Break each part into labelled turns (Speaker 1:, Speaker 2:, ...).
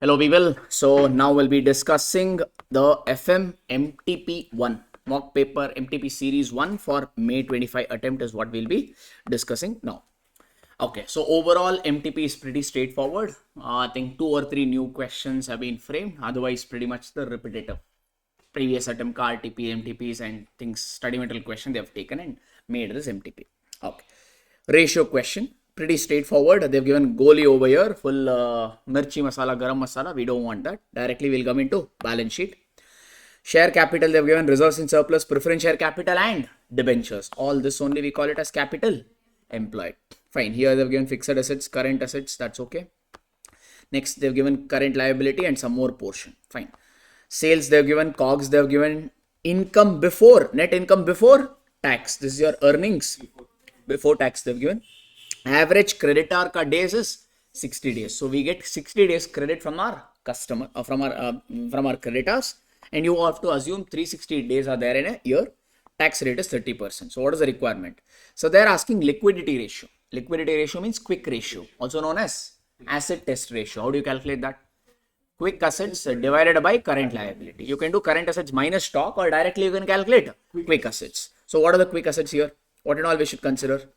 Speaker 1: Hello people, so now we'll be discussing the FM MTP1 mock paper MTP series 1 for May 25 attempt is what we'll be discussing now. Okay, so overall MTP is pretty straightforward. I think 2 or 3 new questions have been framed, otherwise pretty much the repetitive previous attempt RTP, MTPs and things study material question they have taken and made this MTP. Okay, ratio question. Pretty straightforward. They've given goli over here, full mirchi masala, garam masala. We don't want that. Directly we'll come into balance sheet. Share capital, they've given reserves in surplus, preference share capital and debentures. All this only we call it as capital employed. Fine. Here they've given fixed assets, current assets. That's okay. Next, they've given current liability and some more portion. Fine. Sales, they've given COGS, they've given income before, net income before tax. This is your earnings before tax they've given. Average creditor ka days is 60 days. So we get 60 days credit from our customer, from our creditors, and you have to assume 360 days are there in a year. Tax rate is 30%. So what is the requirement? So they're asking liquidity ratio. Liquidity ratio means quick ratio, also known as asset test ratio. How do you calculate that? Quick assets divided by current liability. You can do current assets minus stock, or directly you can calculate quick assets. So what are the quick assets here? What and all we should consider?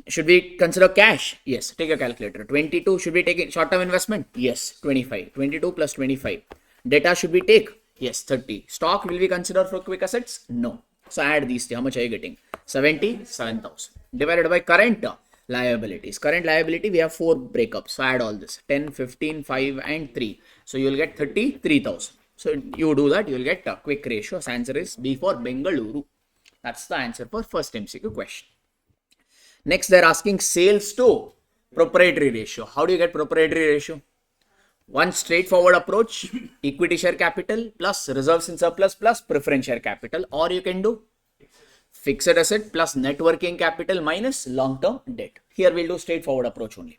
Speaker 1: Should we consider cash? Yes. Take a calculator. 22. Should we take short-term investment? Yes. 25. 22 plus 25. Data should we take? Yes. 30. Stock will we consider for quick assets? No. So add these two. How much are you getting? 77,000. Divided by current liabilities. Current liability, we have 4 breakups. So add all this. 10, 15, 5 and 3. So you will get 33,000. So you do that, you will get a quick ratio. So answer is B for Bengaluru. That's the answer for first MCQ question. Next, they're asking sales to proprietary ratio. How do you get proprietary ratio? One straightforward approach, equity share capital plus reserves in surplus plus preference share capital, or you can do fixed asset plus net working capital minus long-term debt. Here we'll do straightforward approach only.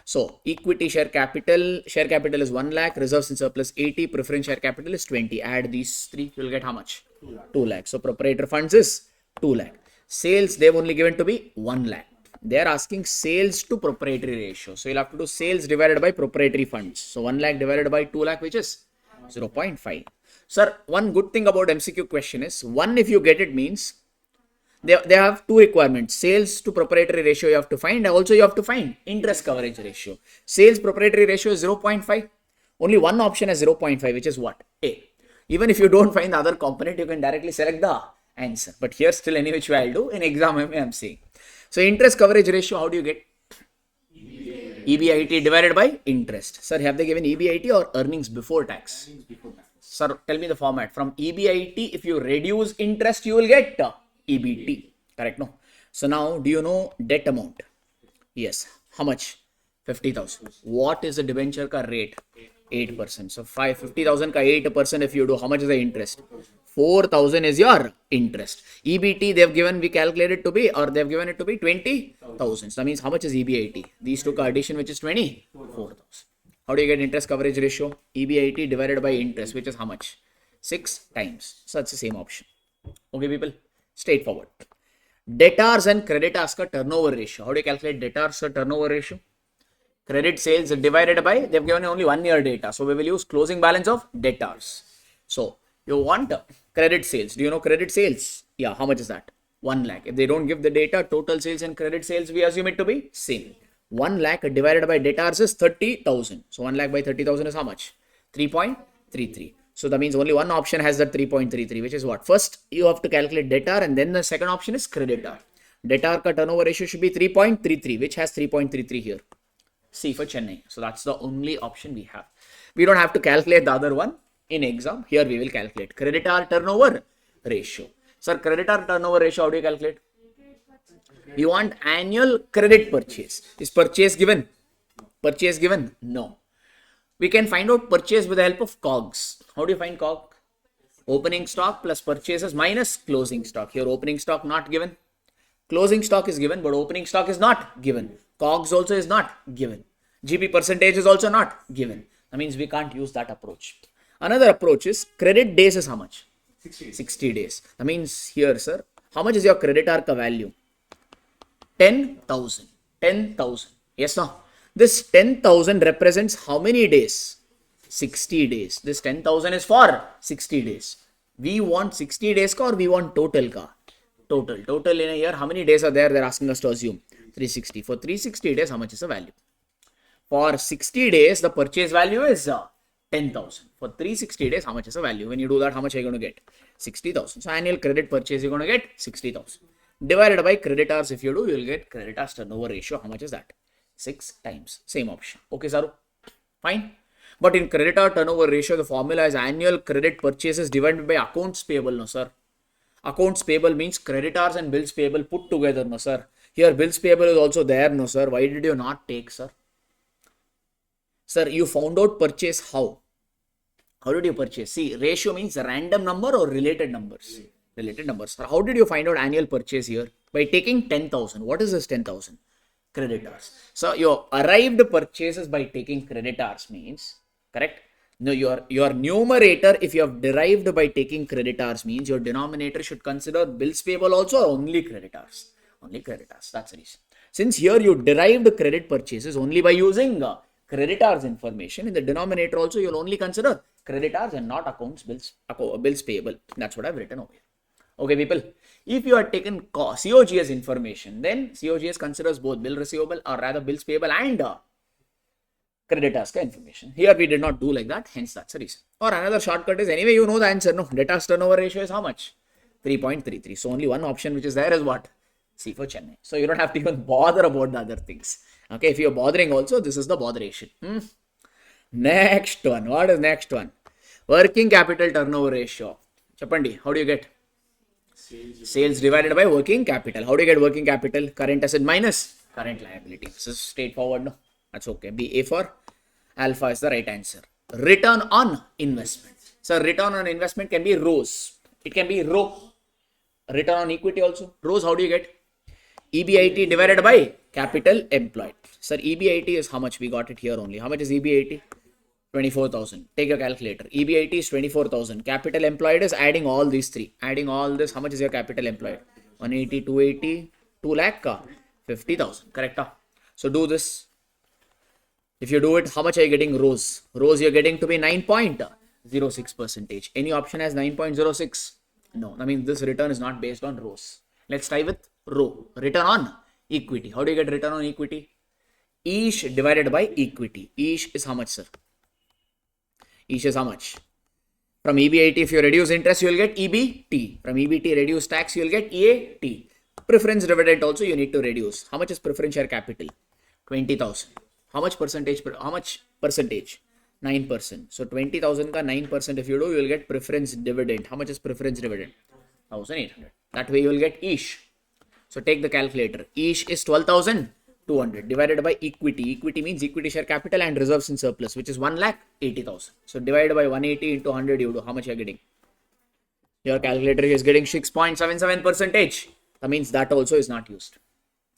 Speaker 1: So equity share capital is 1 lakh, reserves in surplus 80, preference share capital is 20. Add these 3, you'll get how much? 2 lakh. So proprietary funds is 2 lakh. Sales, they've only given to be 1 lakh. They are asking sales to proprietary ratio. So you'll have to do sales divided by proprietary funds. So 1 lakh divided by 2 lakh, which is 0.5. Sir, one good thing about MCQ question is, one, if you get it means, they have 2 requirements. Sales to proprietary ratio you have to find. Also you have to find interest coverage ratio. Sales proprietary ratio is 0.5. Only one option has 0.5, which is what? A. Even if you don't find the other component, you can directly select the answer. But here still any which way I'll do. In exam I'm saying. So interest coverage ratio, how do you get? EBIT divided by interest. Sir, have they given EBIT or earnings before tax? Sir, tell me the format. From EBIT, if you reduce interest, you will get EBT. Correct? No. So now, do you know debt amount? Yes. How much? 50,000. What is the debenture ka rate? 8%. So 50,000 ka 8% if you do, how much is the interest? 4,000 is your interest. EBT they've given, we calculated to be, or they've given it to be 20,000. So that means how much is EBIT? These two addition, which is 24,000. How do you get interest coverage ratio? EBIT divided by interest, which is how much? 6 times. So that's the same option. Okay, people, straightforward. Debtors and creditors ka turnover ratio. How do you calculate debtors ka turnover ratio? Credit sales divided by, they've given only 1 year data. So we will use closing balance of debtors. So you want credit sales. Do you know credit sales? Yeah, how much is that? 1 lakh. If they don't give the data, total sales and credit sales, we assume it to be same. 1 lakh divided by debtors is 30,000. So 1 lakh by 30,000 is how much? 3.33. So that means only one option has that 3.33, which is what? First, you have to calculate debtor, and then the second option is creditor. Debtor ka turnover ratio should be 3.33, which has 3.33 here. C for Chennai. So that's the only option we have. We don't have to calculate the other one in exam. Here we will calculate creditor turnover ratio. Sir, creditor turnover ratio, how do you calculate? We want annual credit purchase. Is purchase given? Purchase given? No. We can find out purchase with the help of COGS. How do you find COGS? Opening stock plus purchases minus closing stock. Here opening stock not given. Closing stock is given, but opening stock is not given. COGS also is not given. GP percentage is also not given. That means we can't use that approach. Another approach is credit days is how much? 60 days. That means here, sir, how much is your creditor ka value? 10,000. 10,000. Yes, no? This 10,000 represents how many days? 60 days. This 10,000 is for 60 days. We want 60 days ka or we want total ka? Total. Total in a year, how many days are there? They're asking us to assume 360. For 360 days, how much is the value? For 60 days, the purchase value is 10,000. For 360 days, how much is the value? When you do that, how much are you going to get? 60,000. So annual credit purchase, you're going to get 60,000. Divided by creditors, if you do, you'll get creditors turnover ratio. How much is that? 6 times. Same option. Okay, Saru? Fine. But in creditor turnover ratio, the formula is annual credit purchases divided by accounts payable, no sir. Accounts payable means creditors and bills payable put together, no sir. Here bills payable is also there, no sir. Why did you not take, sir? Sir, you found out purchase how? How did you purchase? See, ratio means random number or related numbers? Related numbers. Sir, how did you find out annual purchase here? By taking 10,000. What is this 10,000? Creditors. So your arrived purchases by taking creditors means, correct? No, your numerator, if you have derived by taking creditors, means your denominator should consider bills payable also or only creditors. Only creditors. That's the reason. Since here you derived credit purchases only by using creditors information, in the denominator also you'll only consider creditors and not accounts bills payable. That's what I've written over here. Okay, people. If you had taken COGS information, then COGS considers both bill receivable or rather bills payable and creditors information. Here we did not do like that, hence that's the reason. Or another shortcut is, anyway you know the answer, no? Debtors turnover ratio is how much? 3.33. So only one option which is there is what? C for Chennai. So you don't have to even bother about the other things. Okay, if you're bothering also, this is the botheration. Next one. What is next one? Working capital turnover ratio. Chapandi, how do you get? Sales divided by working capital. How do you get working capital? Current asset minus current liability. This is straightforward, no? That's okay. B, A for alpha is the right answer. Return on investment. So return on investment can be rows. It can be row. Return on equity also. Rows, how do you get? EBIT divided by capital employed. Sir, EBIT is how much? We got it here only. How much is EBIT? 24,000. Take your calculator. EBIT is 24,000. Capital employed is adding all these three. Adding all this, how much is your capital employed? 180, 280, 2 lakh, 50,000. Correct? So do this. If you do it, how much are you getting rows? Rows you're getting to be 9.06%. Any option has 9.06? No. I mean, this return is not based on rows. Let's try with row. Return on equity. How do you get return on equity? Each divided by equity. Each is how much, sir? Each is how much? From EBIT, if you reduce interest, you will get EBT. From EBT, reduce tax, you will get EAT. Preference dividend also you need to reduce. How much is preference share capital? 20,000. How much percentage? 9%. So 20,000 ka 9% if you do, you will get preference dividend. How much is preference dividend? 1,800. That way you will get each. So take the calculator. Each is 12,200 divided by equity. Equity means equity share capital and reserves in surplus, which is 1,80,000. So divided by 180 into 100, you do. How much you are getting? Your calculator is getting 6.77%. That means that also is not used.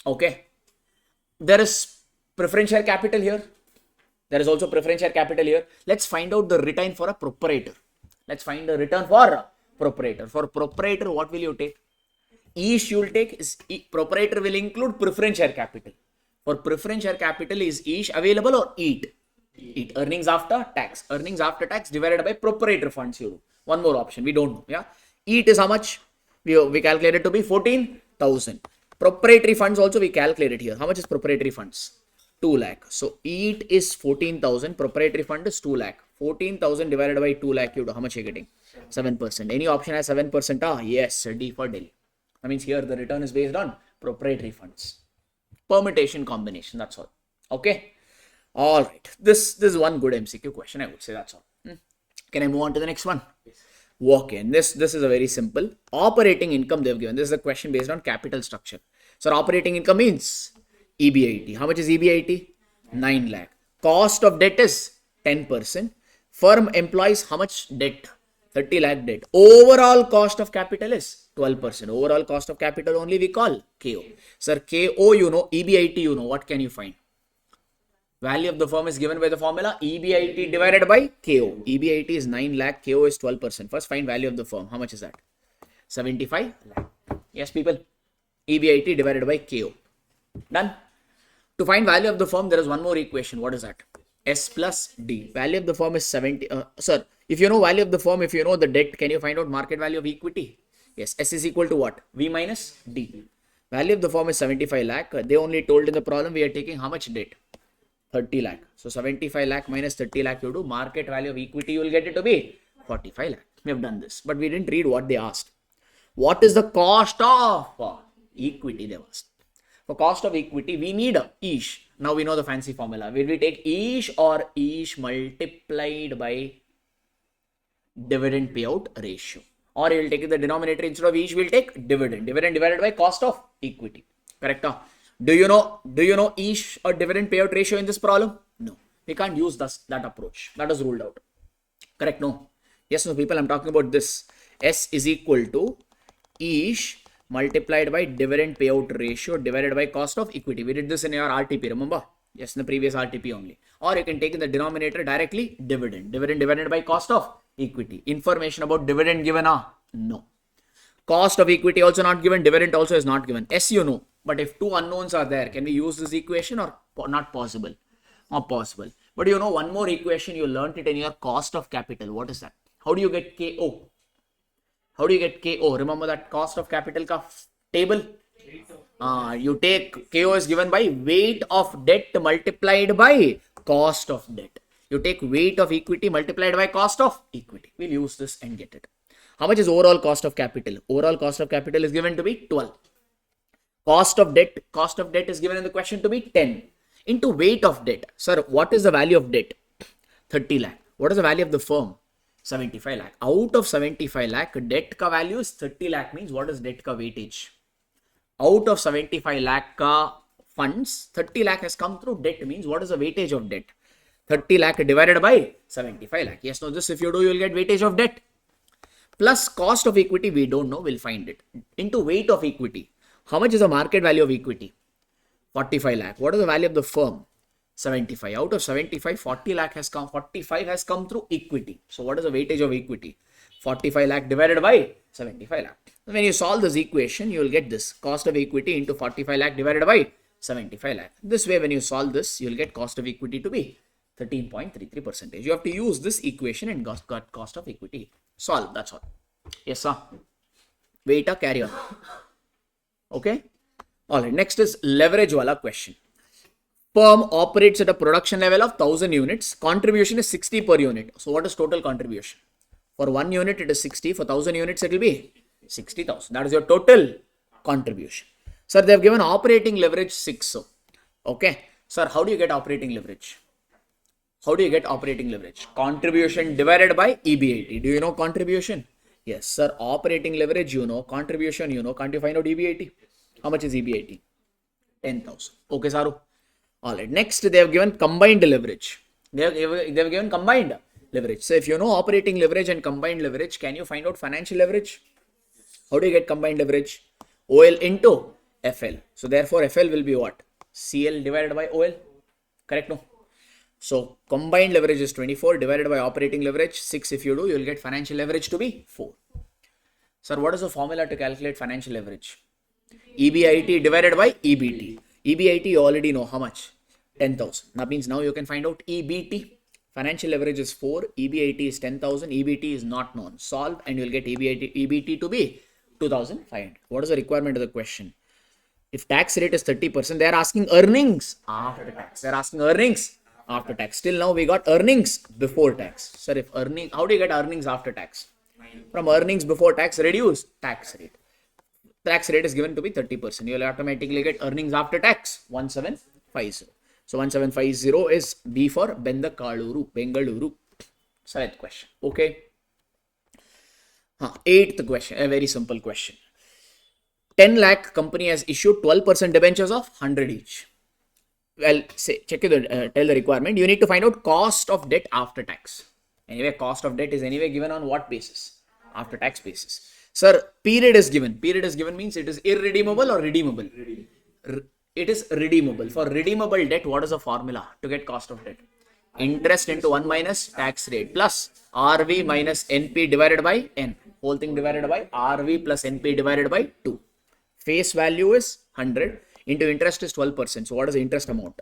Speaker 1: Okay. There is preference share capital here. There is also preference share capital here. Let's find out the return for a proprietor. Let's find the return for a proprietor. For proprietor, what will you take? Each you will take is proprietor will include preference share capital. For preference share capital, is each available or EAT? EAT. Earnings after tax. Earnings after tax divided by proprietor funds you do. One more option. We don't know. Yeah. EAT is how much? We calculated to be 14,000. Proprietary funds also we calculated here. How much is proprietary funds? 2 lakh. So EAT is 14,000. Proprietary fund is 2 lakh. 14,000 divided by 2 lakh. You do. How much are you getting? 7%. Any option has 7%? Yes. D for Delhi. That means here the return is based on proprietary funds. Permutation combination. That's all. Okay. All right. This is one good MCQ question. I would say that's all. Can I move on to the next one? Yes. Okay. And this is a very simple operating income they've given. This is a question based on capital structure. So operating income means EBIT. How much is EBIT? 9 lakh. Cost of debt is 10%. Firm employs how much debt? 30 lakh debt. Overall cost of capital is 12%. Overall cost of capital only we call KO. Sir, KO you know, EBIT you know. What can you find? Value of the firm is given by the formula EBIT divided by KO. EBIT is 9 lakh. KO is 12%. First find value of the firm. How much is that? 75 lakh. Yes, people. EBIT divided by KO. Done. To find value of the firm, there is one more equation. What is that? S plus D. Value of the firm is 70. Sir, if you know value of the firm, if you know the debt, can you find out market value of equity? Yes, S is equal to what? V minus D. Value of the firm is 75 lakh. They only told in the problem we are taking how much debt? 30 lakh. So 75 lakh minus 30 lakh, you do market value of equity, you will get it to be 45 lakh. We have done this, but we didn't read what they asked. What is the cost of equity? They asked. For cost of equity, we need each. Now we know the fancy formula. Will we take each or each multiplied by dividend payout ratio? Or you will take the denominator instead of each, we will take dividend. Dividend divided by cost of equity. Correct? Do you know each or dividend payout ratio in this problem? No. We can't use that approach. That is ruled out. Correct? No. Yes, no, people, I'm talking about this. S is equal to each multiplied by dividend payout ratio divided by cost of equity. We did this in your RTP, remember? Yes, in the previous RTP only. Or you can take in the denominator directly dividend. Dividend divided by cost of equity. Information about dividend given? No. Cost of equity also not given. Dividend also is not given. S you know. But if two unknowns are there, can we use this equation or not possible? Not possible. But you know one more equation, you learnt it in your cost of capital. What is that? How do you get KO? How do you get KO? Remember that cost of capital ka table? You take KO is given by weight of debt multiplied by cost of debt. You take weight of equity multiplied by cost of equity. We'll use this and get it. How much is overall cost of capital? Overall cost of capital is given to be 12. Cost of debt is given in the question to be 10. Into weight of debt. Sir, what is the value of debt? 30 lakh. What is the value of the firm? 75 lakh. Out of 75 lakh, debt ka value is 30 lakh, means what is debt ka weightage? Out of 75 lakh ka funds, 30 lakh has come through debt, means what is the weightage of debt? 30 lakh divided by 75 lakh. Yes, no, this if you do, you will get weightage of debt. Plus cost of equity, we don't know, we'll find it. Into weight of equity. How much is the market value of equity? 45 lakh. What is the value of the firm? 75. Out of 75, 40 lakh has come. 45 has come through equity. So what is the weightage of equity? 45 lakh divided by 75 lakh. When you solve this equation, you will get this. Cost of equity into 45 lakh divided by 75 lakh. This way, when you solve this, you will get cost of equity to be 13.33%. You have to use this equation and got cost of equity. Solve. That's all. Yes, sir. Wait, carry on. Okay. All right. Next is leverage wala question. Firm operates at a production level of 1000 units. Contribution is 60 per unit. So what is total contribution? For 1 unit, it is 60. For 1000 units, it will be 60,000. That is your total contribution. Sir, they have given operating leverage 6. Okay. Sir, how do you get operating leverage? How do you get operating leverage? Contribution divided by EBIT. Do you know contribution? Yes, sir. Operating leverage, you know. Contribution, you know. Can't you find out EBIT? How much is EBIT? 10,000. Okay, Saru. All right. Next, they have given combined leverage. They have given combined leverage. So, if you know operating leverage and combined leverage, can you find out financial leverage? How do you get combined leverage? OL into FL. So, therefore, FL will be what? CL divided by OL. Correct? No? So, combined leverage is 24 divided by operating leverage 6. If you do, you will get financial leverage to be 4. Sir, what is the formula to calculate financial leverage? EBIT divided by EBT. EBIT you already know how much? 10,000. That means now you can find out EBT. Financial leverage is 4. EBIT is 10,000. EBT is not known. Solve and you will get EBT to be 2,500. What is the requirement of the question? If tax rate is 30%, they are asking earnings after tax. They are asking earnings after tax. Till now we got earnings before tax. Sir, if earning, how do you get earnings after tax? From earnings before tax, reduce tax rate. Tax rate is given to be 30%. You will automatically get earnings after tax 1750. So 1750 is B for Bengaluru. 7th question. Okay. 8th question. A very simple question. 10 lakh company has issued 12% debentures of 100 each. Well, say, check tell the requirement. You need to find out cost of debt after tax. Anyway, cost of debt is anyway given on what basis? After tax basis. Sir, period is given. Period is given means it is irredeemable or redeemable? It is redeemable. For redeemable debt, what is the formula to get cost of debt? Interest into 1 minus tax rate plus RV minus NP divided by N. Whole thing divided by RV plus NP divided by 2. Face value is 100. Into interest is 12%. So what is the interest amount?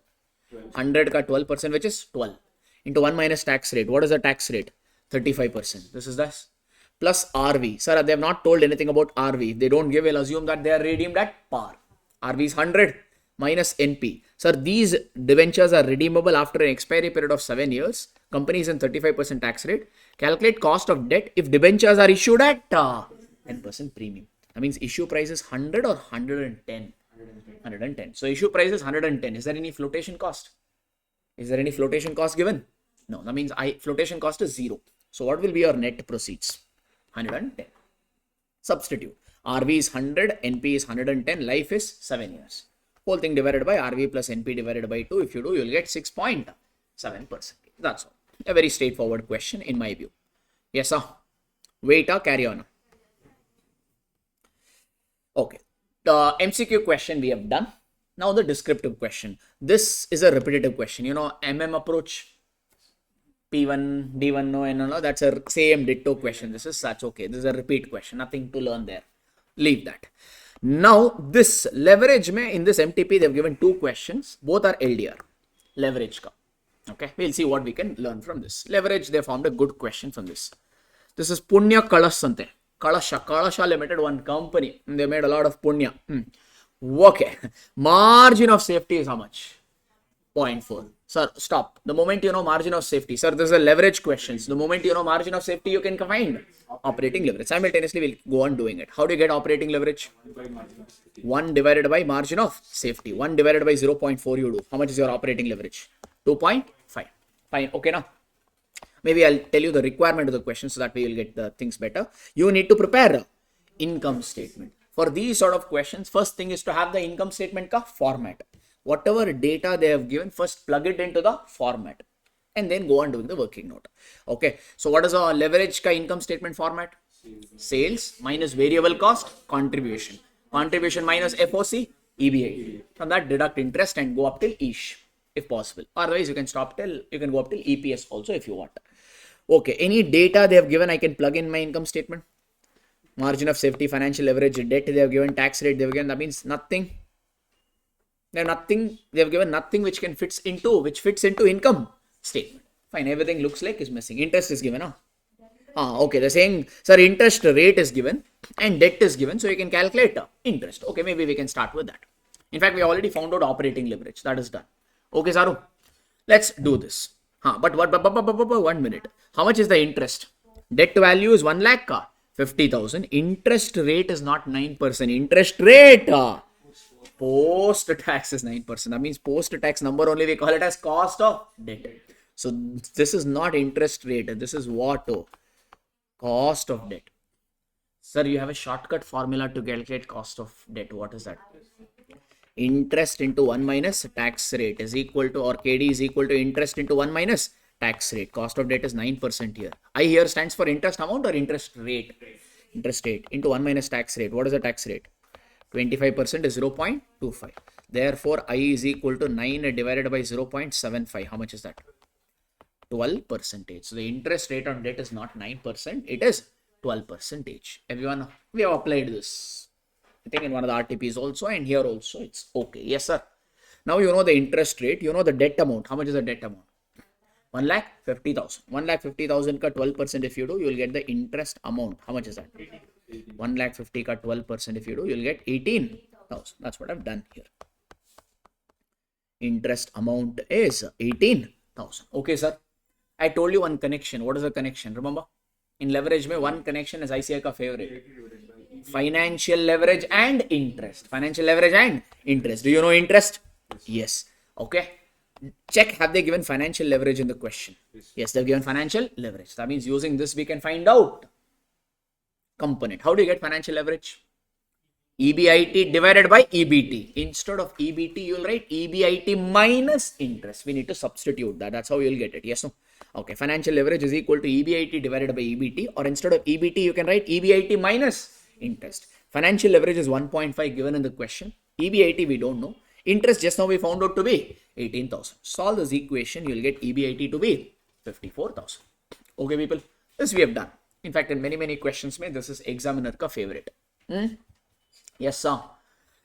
Speaker 1: 100 ka 12%, which is 12. Into 1 minus tax rate. What is the tax rate? 35%. This is this. Plus RV. Sir, they have not told anything about RV. If they don't give, we'll assume that they are redeemed at par. RV is 100 minus NP. Sir, these debentures are redeemable after an expiry period of 7 years. Company is in 35% tax rate. Calculate cost of debt if debentures are issued at 10% premium. That means issue price is 100 or 110? 110. So issue price is 110. Is there any flotation cost? Is there any flotation cost given? No. That means flotation cost is 0. So what will be your net proceeds? 110. Substitute. RV is 100, NP is 110, life is 7 years. Whole thing divided by RV plus NP divided by 2. If you do, you'll get 6.7%. That's all. A very straightforward question in my view. Yes, sir. Wait or carry on. Okay. The MCQ question we have done. Now the descriptive question. This is a repetitive question. You know, MM approach, P1, D1, no, and no, that's a same ditto question. This is such okay. This is a repeat question. Nothing to learn there. Leave that. Now, this leverage, in this MTP, they've given 2 questions. Both are LDR. Leverage. Okay. We'll see what we can learn from this. Leverage, they found a good question from this. This is Punya Kalasante. Kalasha Limited, one company. They made a lot of Punya. Okay. Margin of safety is how much? 0.4. Sir, stop. The moment you know margin of safety. Sir, this is a leverage questions. The moment you know margin of safety, you can find operating leverage. Simultaneously, we'll go on doing it. How do you get operating leverage? 1 divided by margin of safety. 1 divided by 0.4 you do. How much is your operating leverage? 2.5. Fine. Okay, now. Maybe I'll tell you the requirement of the question so that we will get the things better. You need to prepare income statement. For these sort of questions, first thing is to have the income statement format. Whatever data they have given, first plug it into the format and then go on doing the working note. Okay. So what is a leverage income statement format? Sales minus variable cost, contribution. Contribution minus FOC, EBIT. From that, deduct interest and go up till ish if possible. Otherwise, you can go up till EPS also if you want. Okay. Any data they have given, I can plug in my income statement. Margin of safety, financial leverage, debt they have given, tax rate they have given. That means nothing. They have given nothing which fits into income statement. Fine, everything looks like is missing. Interest is given, okay, they're saying, sir, interest rate is given and debt is given, so you can calculate interest. Okay, maybe we can start with that. In fact, we already found out operating leverage. That is done. Okay, Saru, let's do this. But 1 minute. How much is the interest? Debt value is 1,50,000. Interest rate is not 9%. Interest rate. Post-tax is 9%. That means post-tax number only we call it as cost of debt. So this is not interest rate. This is what? Cost of debt. Sir, you have a shortcut formula to calculate cost of debt. What is that? Interest into 1 minus tax rate is equal to, or KD is equal to interest into 1 minus tax rate. Cost of debt is 9% here. I here stands for interest amount or interest rate? Interest rate into 1 minus tax rate. What is the tax rate? 25% is 0.25. Therefore, I is equal to 9 divided by 0.75. How much is that? 12%. So the interest rate on debt is not 9%. It is 12%. Everyone, we have applied this. I think in one of the RTPs also and here also it's okay. Yes, sir. Now you know the interest rate. You know the debt amount. How much is the debt amount? 1,50,000. 1,50,000 ka 12% if you do, you will get the interest amount. How much is that? 1,50,000 ka 12% if you do, you'll get 18,000. That's what I've done here. Interest amount is 18,000. Okay, sir. I told you one connection. What is the connection? Remember? In leverage, one connection is ICAI ka favorite. Financial leverage and interest. Financial leverage and interest. Do you know interest? Yes. Okay. Check, have they given financial leverage in the question? Yes, they've given financial leverage. That means using this, we can find out component. How do you get financial leverage? EBIT divided by EBT. Instead of EBT, you will write EBIT minus interest. We need to substitute that. That's how you will get it. Yes, no? Okay. Financial leverage is equal to EBIT divided by EBT, or instead of EBT, you can write EBIT minus interest. Financial leverage is 1.5 given in the question. EBIT we don't know. Interest just now we found out to be 18,000. Solve this equation, you will get EBIT to be 54,000. Okay, people. This we have done. In fact, in many questions, this is examiner ka favorite. Yes, sir.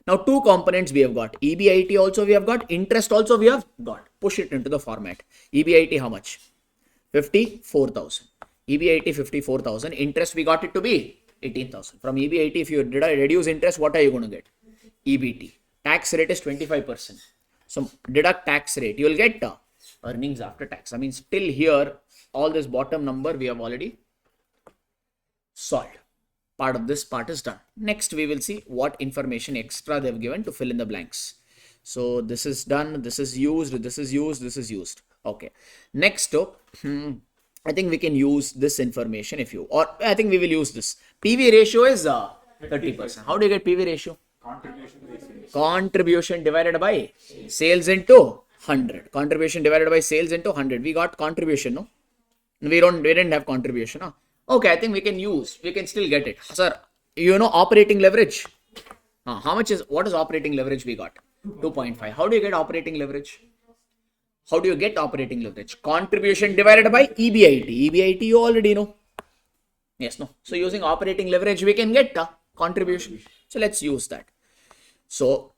Speaker 1: Now two components we have got. EBIT also we have got. Interest also we have got. Push it into the format. EBIT how much? 54,000. EBIT 54,000. Interest we got it to be 18,000. From EBIT, if you reduce interest, what are you going to get? EBT. Tax rate is 25%. So deduct tax rate. You will get earnings after tax. I mean, still here, all this bottom number we have already solved. Part of this part is done. Next, we will see what information extra they have given to fill in the blanks. So this is done. This is used. This is used. This is used. Okay. Next up, I think we can use this information I think we will use this. PV ratio is 30%. How do you get PV ratio? Contribution divided by sales into 100. Contribution divided by sales into 100. We got contribution, no? We didn't have contribution, huh? Okay, I think we can still get it. Sir, you know operating leverage? What is operating leverage we got? 2.5. How do you get operating leverage? How do you get operating leverage? Contribution divided by EBIT. EBIT you already know. Yes, no. So using operating leverage, we can get contribution. So let's use that. So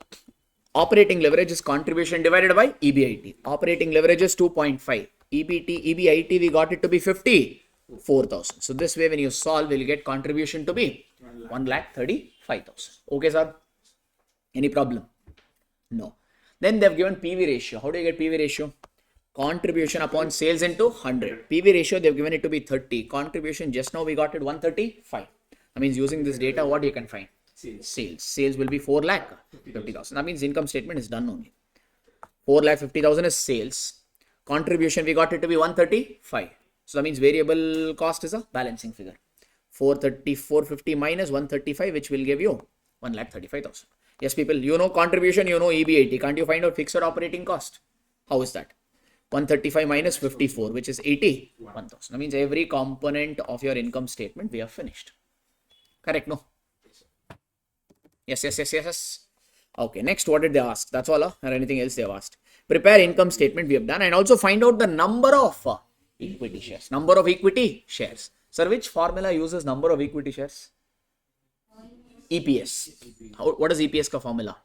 Speaker 1: operating leverage is contribution divided by EBIT. Operating leverage is 2.5. EBIT, we got it to be 54,000. So this way when you solve, we'll get contribution to be 1,35,000. Okay, sir? Any problem? No. Then they've given PV ratio. How do you get PV ratio? Contribution upon sales into 100. PV ratio, they've given it to be 30. Contribution, just now we got it 135. That means using this data, what you can find? Sales. Sales will be 4,50,000. That means income statement is done only. 4,50,000 is sales. Contribution, we got it to be 135. So that means variable cost is a balancing figure. 450 minus 135, which will give you 1,35,000. Yes, people, you know contribution, you know EBIT. Can't you find out fixed operating cost? How is that? 135 minus 54, which is 81,000. That means every component of your income statement we have finished. Correct, no? Yes. Okay, next, what did they ask? That's all, or anything else they have asked? Prepare income statement we have done, and also find out the number of equity shares. Number of equity shares. Sir, which formula uses number of equity shares? EPS. What is EPS ka formula?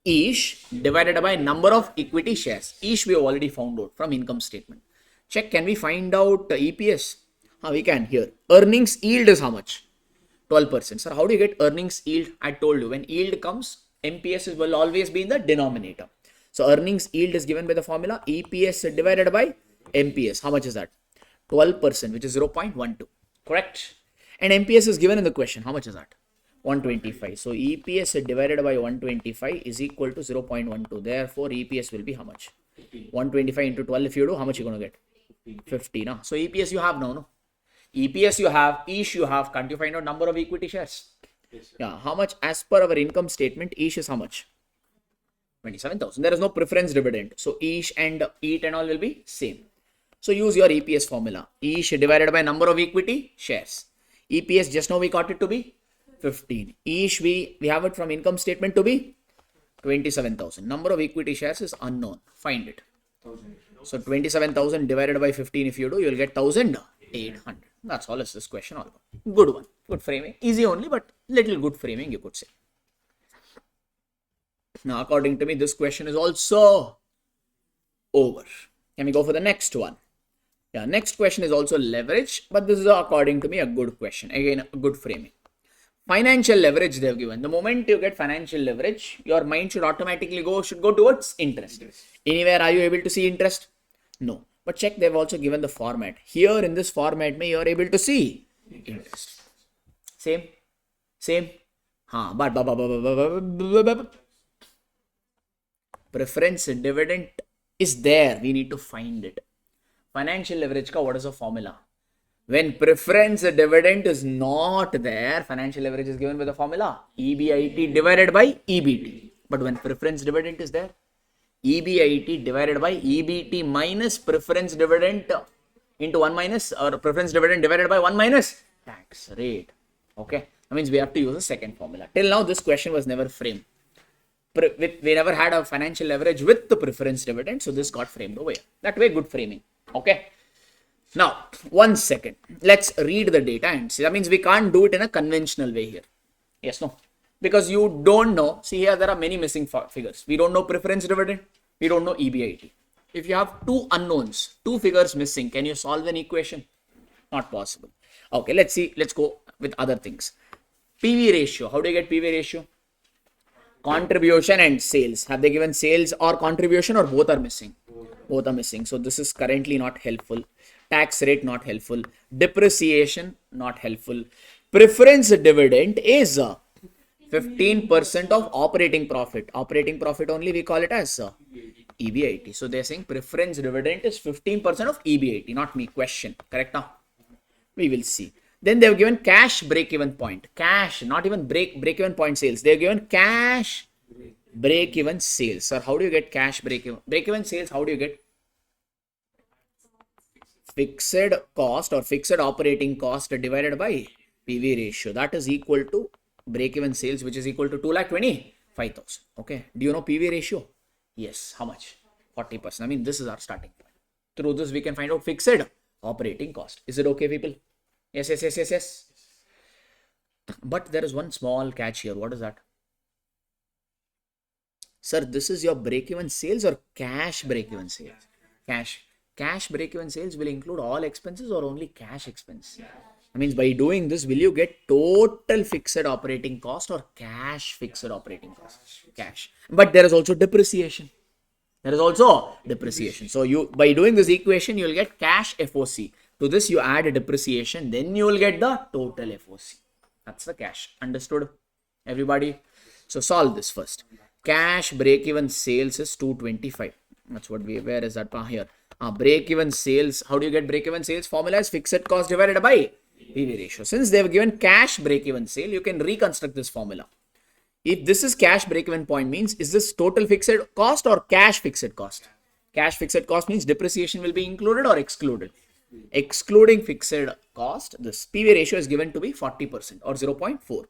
Speaker 1: Each divided by number of equity shares. Each we have already found out from income statement. Check, can we find out EPS? We can here. Earnings yield is how much? 12%. Sir, how do you get earnings yield? I told you, when yield comes, MPS will always be in the denominator. So earnings yield is given by the formula EPS divided by MPS. How much is that? 12%, which is 0.12. Correct? And MPS is given in the question. How much is that? 125. So EPS divided by 125 is equal to 0.12. Therefore, EPS will be how much? 125 into 12 if you do, how much you going to get? 50. No? So EPS you have now, no? EPS you have, each you have. Can't you find out number of equity shares? Yeah. How much as per our income statement, each is how much? 27,000. There is no preference dividend. So each and EAT and all will be same. So use your EPS formula. Each divided by number of equity shares. EPS just now we got it to be 15. Each we have it from income statement to be 27,000. Number of equity shares is unknown. Find it. So 27,000 divided by 15 if you do, you will get 1,800. That's all is this question all about. Good one. Good framing. Easy only, but little good framing you could say. Now according to me, this question is also over. Can we go for the next one? Yeah, next question is also leverage, but this is according to me a good question. Again, a good framing. Financial leverage they have given. The moment you get financial leverage, your mind should automatically go towards interest. Anywhere are you able to see interest? No. But check, they've also given the format. Here in this format, you are able to see interest. Same. But preference dividend is there. We need to find it. Financial leverage ka what is the formula? When preference dividend is not there, financial leverage is given by the formula EBIT divided by EBT. But when preference dividend is there, EBIT divided by EBT minus preference dividend into 1 minus, or preference dividend divided by 1 minus tax rate. Okay, that means we have to use a second formula. Till now, this question was never framed. We never had a financial leverage with the preference dividend, so this got framed over here. That way, good framing. Okay. Now, 1 second. Let's read the data and see. That means we can't do it in a conventional way here. Yes, no. Because you don't know. See here, there are many missing figures. We don't know preference dividend. We don't know EBIT. If you have two unknowns, two figures missing, can you solve an equation? Not possible. Okay, let's see. Let's go with other things. PV ratio. How do you get PV ratio? Contribution and sales. Have they given sales or contribution, or both are missing? Both are missing. So this is currently not helpful. Tax rate not helpful. Depreciation not helpful. Preference dividend is 15% of operating profit. Operating profit only we call it as EBIT. So they're saying preference dividend is 15% of EBIT. Not me. Question. Correct now? We will see. Then they've given cash break-even point. Cash, not even break-even point sales. They've given cash break-even sales. Sir, how do you get cash break-even? Break-even sales, how do you get? Fixed cost or fixed operating cost divided by PV ratio. That is equal to break-even sales, which is equal to 2,25,000. Okay. Do you know PV ratio? Yes. How much? 40%. I mean, this is our starting point. Through this, we can find out fixed operating cost. Is it okay, people? Yes, yes, yes, yes, yes. But there is one small catch here. What is that? Sir, this is your break-even sales or cash break-even sales? Cash. Cash break-even sales will include all expenses or only cash expense? That means by doing this, will you get total fixed operating cost or cash fixed operating cost? Cash. But there is also depreciation. There is also depreciation. So you, by doing this equation, you will get cash FOC. To this, you add a depreciation, then you will get the total FOC. That's the cash. Understood? Everybody? So solve this first. Cash break-even sales is 225. That's what we, where is that? Here. Break-even sales. How do you get break-even sales? Formula is fixed cost divided by PV ratio. Since they have given cash break-even sale, you can reconstruct this formula. If this is cash break-even point, means is this total fixed cost or cash fixed cost? Cash fixed cost means depreciation will be included or excluded. Excluding fixed cost, this PV ratio is given to be 40% or 0.4.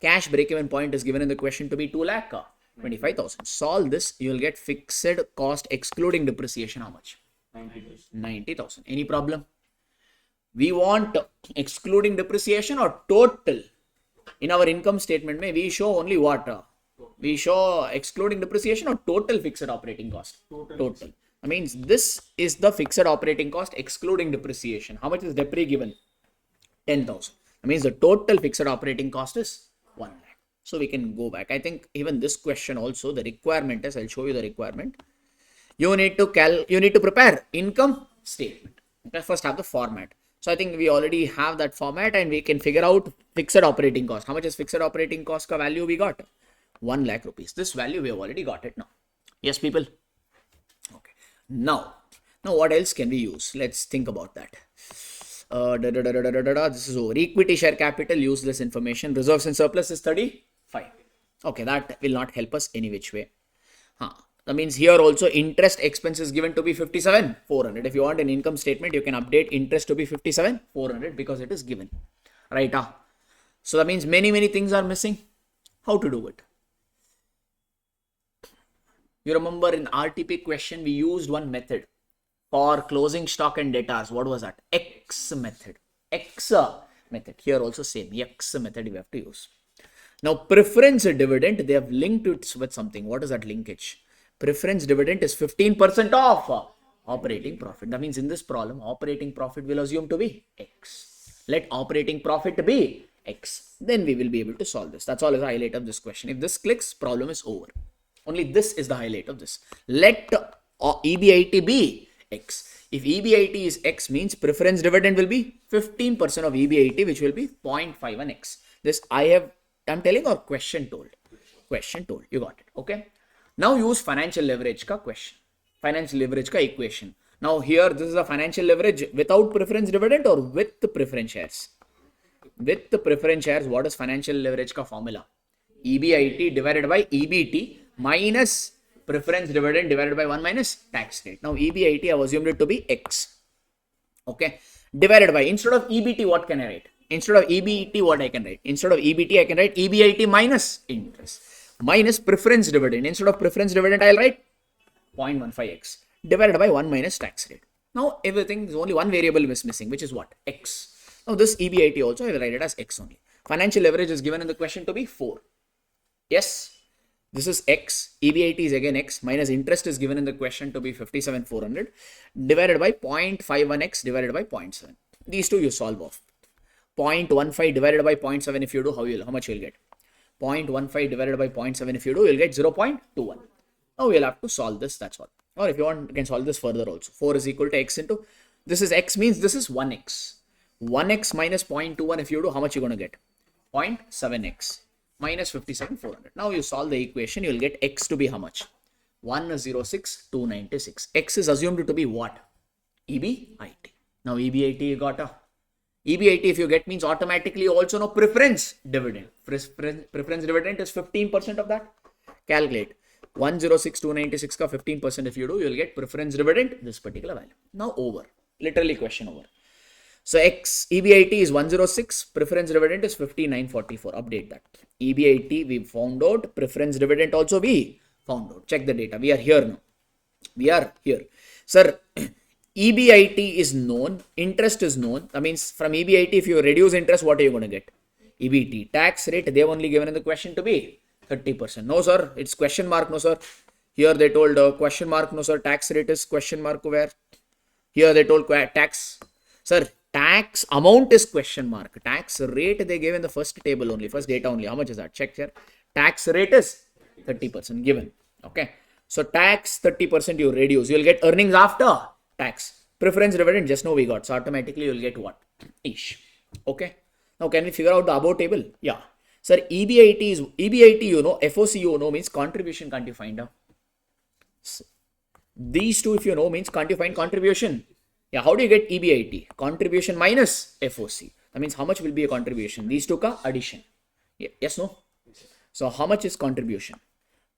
Speaker 1: Cash break-even point is given in the question to be 2,25,000. Solve this, you will get fixed cost excluding depreciation. How much? 90,000. Any problem? We want excluding depreciation or total. In our income statement, we show only what? We show excluding depreciation or total fixed operating cost? Total. That means this is the fixed operating cost excluding depreciation. How much is depre given? 10,000. That means the total fixed operating cost is 1 lakh. So we can go back. I think even this question also, the requirement is, I'll show you the requirement. You need to prepare income statement. Okay, first have the format. So I think we already have that format and we can figure out fixed operating cost. How much is fixed operating cost ka value we got? 1 lakh rupees. This value we have already got it now. Yes, people? Okay. Now what else can we use? Let's think about that. This is over. Equity share capital, use this information. Reserves and surplus is 35. Okay, that will not help us any which way. That means here also interest expense is given to be 57,400. If you want an income statement, you can update interest to be 57,400 because it is given. Right? So that means many things are missing. How to do it? You remember in RTP question, we used one method for closing stock and debtors. What was that? X method. X method. Here also same. X method we have to use. Now preference dividend, they have linked it with something. What is that linkage? Preference dividend is 15% of operating profit. That means in this problem, operating profit will assume to be X. Let operating profit be X. Then we will be able to solve this. That's all is the highlight of this question. If this clicks, problem is over. Only this is the highlight of this. Let EBIT be X. If EBIT is X, means preference dividend will be 15% of EBIT, which will be 0.51X. This I'm telling or question told? Question told. You got it. Okay. Now use financial leverage ka question. Financial leverage ka equation. Now here this is a financial leverage without preference dividend or with the preference shares? With the preference shares, what is financial leverage ka formula? EBIT divided by EBT minus preference dividend divided by 1 minus tax rate. Now EBIT I have assumed it to be X. Okay. Divided by, instead of EBT what can I write? Instead of EBT what I can write? Instead of EBT I can write EBIT minus interest. Minus preference dividend. Instead of preference dividend, I'll write 0.15x divided by 1 minus tax rate. Now everything is only one variable is missing, which is what? X. Now this EBIT also I will write it as X only. Financial leverage is given in the question to be 4. Yes, this is X. EBIT is again X minus interest is given in the question to be 57,400 divided by 0.51X divided by 0.7. These two you solve off. 0.15 divided by 0.7 if you do, how much you'll get? 0.15 divided by 0.7 if you do, you'll get 0.21. Now we'll have to solve this, that's all. Or if you want, you can solve this further also. 4 is equal to X into, this is X means this is 1X. 1X minus 0.21 if you do, how much you're going to get? 0.7X minus 57,400. Now you solve the equation, you'll get X to be how much? 106,296. X is assumed to be what? EBIT. Now EBIT you got a EBIT if you get means automatically also know preference dividend. Preference dividend is 15% of that. Calculate 106,296 ka 15% if you do, you will get preference dividend this particular value. Now over. Literally question over. So X EBIT is 106, preference dividend is 5944. Update that. EBIT we found out, preference dividend also we found out. Check the data. We are here now. We are here. Sir, EBIT is known, interest is known. That means from EBIT, if you reduce interest, what are you going to get? EBT. Tax rate, they have only given in the question to be 30%. No, sir. It's question mark. No, sir. Here they told question mark. No, sir. Tax rate is question mark where? Here they told tax. Sir, tax amount is question mark. Tax rate they gave in the first table only, first data only. How much is that? Check here. Tax rate is 30% given. Okay. So tax 30% you reduce. You will get earnings after tax. Preference dividend just now we got. So automatically you will get what? Ish. Okay. Now can we figure out the above table? Yeah. Sir, EBIT is EBIT, you know, FOC you know means contribution, can't you find out? These two if you know means can't you find contribution? Yeah, how do you get EBIT? Contribution minus FOC. That means how much will be a contribution? These two ka addition. Yeah, yes, no? So how much is contribution?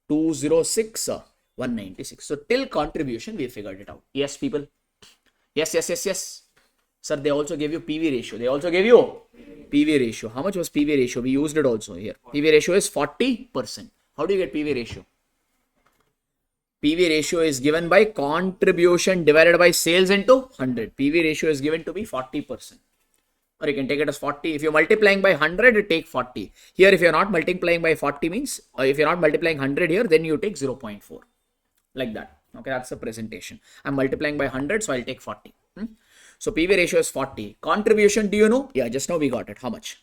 Speaker 1: 206, 196. So till contribution we figured it out. Yes, people. Yes. Sir, they also gave you PV ratio. They also gave you PV ratio. How much was PV ratio? We used it also here. PV ratio is 40%. How do you get PV ratio? PV ratio is given by contribution divided by sales into 100. PV ratio is given to be 40%. Or you can take it as 40. If you're multiplying by 100, take 40. Here, if you're not multiplying by 40 means, if you're not multiplying 100 here, then you take 0.4. Like that. Okay, that's the presentation. I'm multiplying by 100, so I'll take 40. So PV ratio is 40. Contribution, do you know? Yeah, just now we got it. How much?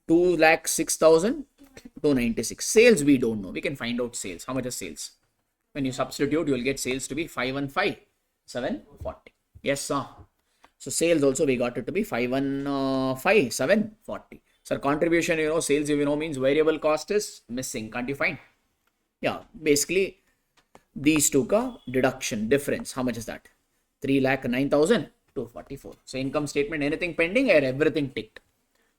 Speaker 1: 206,296. Sales, we don't know. We can find out sales. How much is sales? When you substitute, you will get sales to be 515,740. Yes, sir. So sales also we got it to be 515,740. Sir, contribution, you know, sales, you know, means variable cost is missing. Can't you find? Yeah, basically these two ka deduction difference. How much is that? 3,09,244. So income statement, anything pending or everything ticked.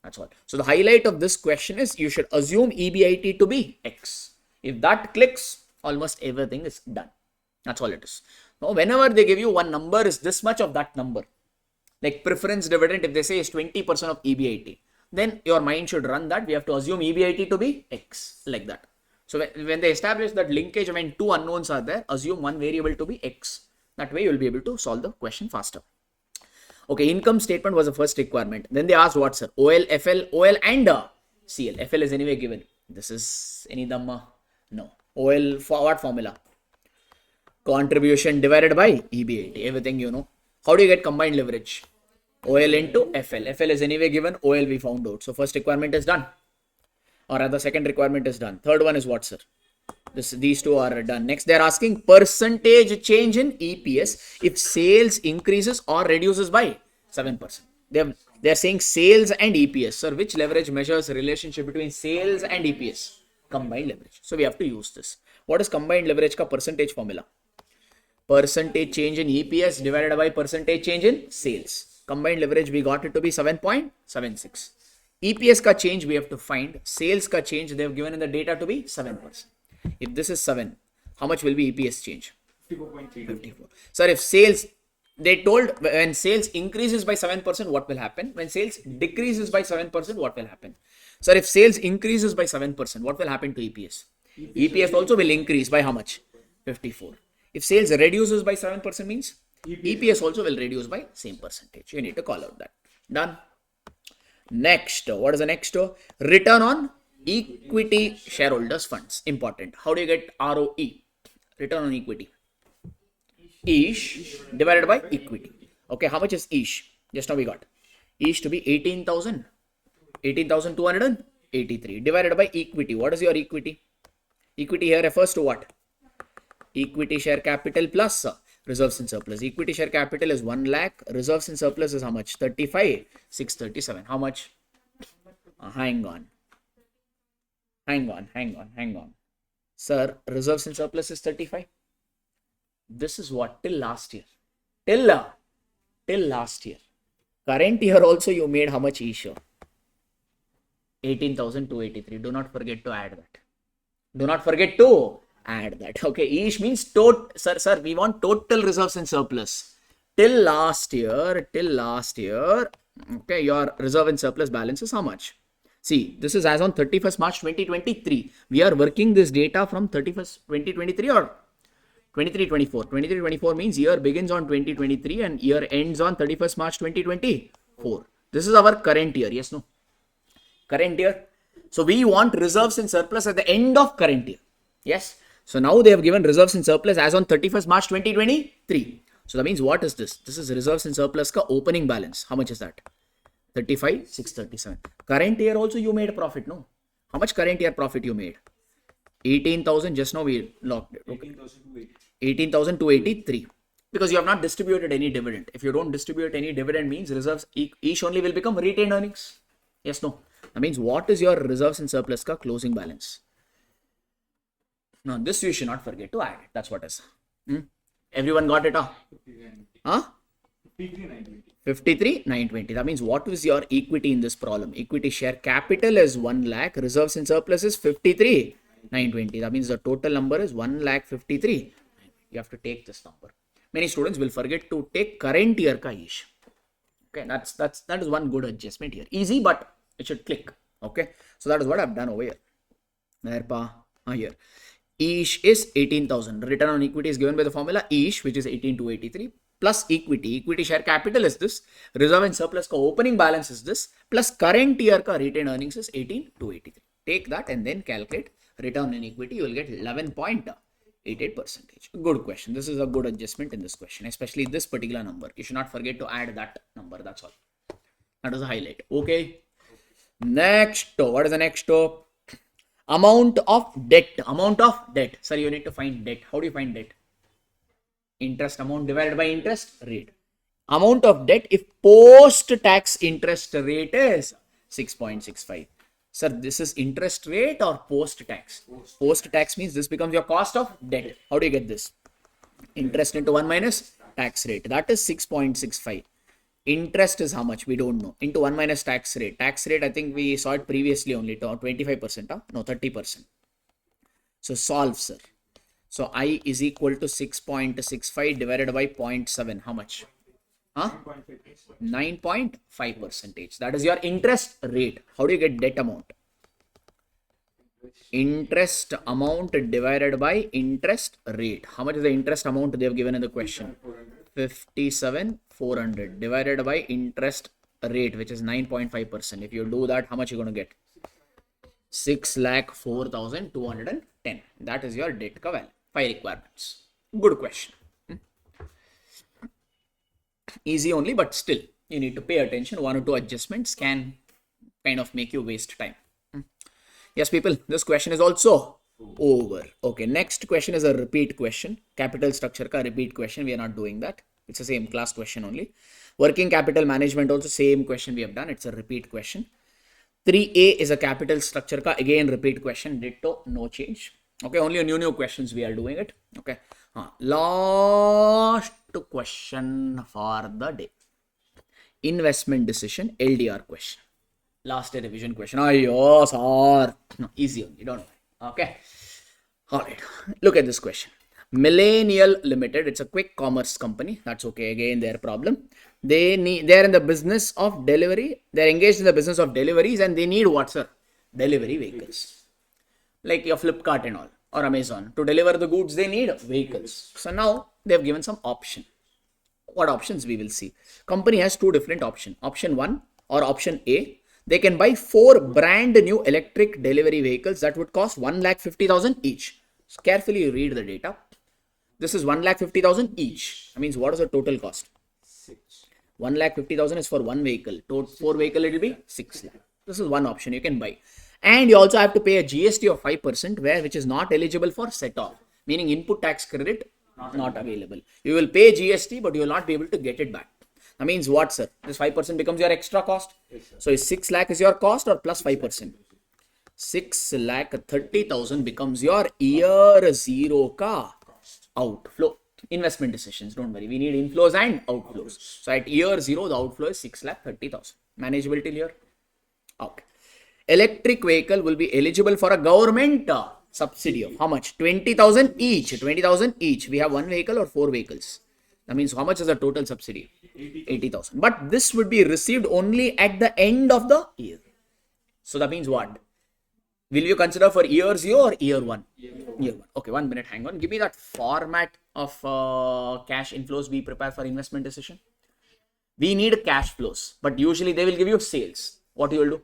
Speaker 1: That's all. So the highlight of this question is you should assume EBIT to be X. If that clicks, almost everything is done. That's all it is. Now, whenever they give you one number is this much of that number. Like preference dividend, if they say is 20% of EBIT, then your mind should run that. We have to assume EBIT to be X, like that. So when they establish that linkage, when two unknowns are there, assume one variable to be X. That way you will be able to solve the question faster. Okay, income statement was the first requirement. Then they asked what, sir? OL, FL, OL and CL. FL is anyway given. This is any dhamma? No. OL for what formula? Contribution divided by EBIT. Everything you know. How do you get combined leverage? OL into FL. FL is anyway given. OL we found out. So first requirement is done. Or rather second requirement is done. Third one is what, sir? These two are done. Next they are asking percentage change in EPS if sales increases or reduces by 7%. They are saying sales and EPS. Sir, which leverage measures relationship between sales and EPS? Combined leverage. So we have to use this. What is combined leverage ka percentage formula? Percentage change in EPS divided by percentage change in sales. Combined leverage we got it to be 7.76. EPS ka change we have to find. Sales ka change they have given in the data to be 7%. If this is 7, how much will be EPS change? 54. Sir, if sales, they told when sales increases by 7%, what will happen? When sales decreases by 7%, what will happen? Sir, if sales increases by 7%, what will happen to EPS? EPS also will increase by how much? 54. If sales reduces by 7% means EPS also will reduce by same percentage. You need to call out that. Done. Next, what is the next? Return on Equity shareholders funds, important. How do you get ROE? Return on equity. Each divided by equity. Okay, how much is each? Just now we got each to be 18,000. 18,283 divided by equity. What is your equity? Equity here refers to what? Equity share capital plus reserves and surplus. Equity share capital is 1 lakh. Reserves and surplus is how much? 35, 637. How much? Hang on. Sir, reserves and surplus is 35. This is what? Till last year. Till last year. Current year also you made how much issue? 18,283. Do not forget to add that. Okay, each means total. Sir, we want total reserves and surplus. Till last year, okay, your reserve and surplus balance is how much? See, this is as on 31st March 2023. We are working this data from 31st 2023 or 23-24. 23-24 means year begins on 2023 and year ends on 31st March 2024. This is our current year. Yes, no? Current year. So we want reserves and surplus at the end of current year. Yes. So now they have given reserves and surplus as on 31st March 2023. So that means what is this? This is reserves and surplus ka opening balance. How much is that? 35, 637. Current year also you made profit, no? How much current year profit you made? 18,000. Just now we locked it. Okay. 18,283. Because you have not distributed any dividend. If you don't distribute any dividend means reserves each only will become retained earnings. Yes, no? That means what is your reserves and surplus ka closing balance? Now this you should not forget to add it. That's what is. Everyone got it? Huh? 53,920. That means what is your equity in this problem? Equity share capital is 1 lakh. Reserves and surplus is 53,920. That means the total number is 1,53,920. You have to take this number. Many students will forget to take current year ka ish. Okay, that is one good adjustment here. Easy, but it should click. Okay, so that is what I've done over here. Here. Ish is 18,000. Return on equity is given by the formula Ish, which is 18,283 plus equity. Equity share capital is this. Reserve and surplus ka opening balance is this. Plus current year ka retained earnings is 18,283. Take that and then calculate return on equity. You will get 11.88%. Good question. This is a good adjustment in this question, especially this particular number. You should not forget to add that number. That's all. That is a highlight. Okay. Next, what is the next? Amount of debt. Sir, you need to find debt. How do you find debt? Interest amount divided by interest rate. Amount of debt if post-tax interest rate is 6.65. Sir, this is interest rate or post-tax? Post-tax means this becomes your cost of debt. How do you get this? Interest into 1 minus tax rate. That is 6.65. Interest is how much? We don't know. Into 1 minus tax rate. Tax rate, I think we saw it previously only. 25%. No, 30%. So solve, sir. So I is equal to 6.65 divided by 0.7. How much? 9.5%. That is your interest rate. How do you get debt amount? Interest amount divided by interest rate. How much is the interest amount they have given in the question? 57,400 divided by interest rate, which is 9.5%. If you do that, how much you going to get? 6,04,210. That is your debt value. 5 requirements. Good question. Easy only, but still you need to pay attention. 1 or 2 adjustments can kind of make you waste time. Yes, people, this question is also over. Okay, next question is a repeat question. Capital structure ka repeat question. We are not doing that. It's the same class question only. Working capital management also same question we have done. It's a repeat question. 3A is a capital structure ka again repeat question. Ditto, no change. Okay, only new questions we are doing it. Okay. Last question for the day. Investment decision LDR question. Last revision question. Ayo, sir. No, easy only. Don't worry. Okay. All right. Look at this question. Millennial Limited. It's a quick commerce company. That's okay. Again, their problem. They're in the business of delivery. They're engaged in the business of deliveries and they need what, sir? Delivery vehicles. Like your Flipkart and all or Amazon. To deliver the goods, they need vehicles. So now they have given some option. What options we will see? Company has 2 different options. Option 1 or option A. they can buy 4 brand new electric delivery vehicles that would cost 1,50,000 each. So carefully read the data. This is 1,50,000 each. That means what is the total cost? 1,50,000 is for one vehicle. 4 vehicle it will be 6 lakh. This is one option you can buy. And you also have to pay a GST of 5% which is not eligible for set off, meaning input tax credit not available. You will pay GST, but you will not be able to get it back. That means what, sir? This 5% becomes your extra cost. So is 6 lakh is your cost or plus 5%? 6,30,000 becomes your year 0 ka outflow. Investment decisions, don't worry. We need inflows and outflows. So at year 0, the outflow is 6,30,000. Manageable till here? Okay. Electric vehicle will be eligible for a government subsidy of how much? 20,000 each. 20,000 each. We have one vehicle or 4 vehicles. That means how much is the total subsidy? 80,000. But this would be received only at the end of the year. So that means what? Will you consider for year 0 or year 1? Year 1. Okay, 1 minute. Hang on. Give me that format of cash inflows we prepare for investment decision. We need cash flows, but usually they will give you sales. What you will do?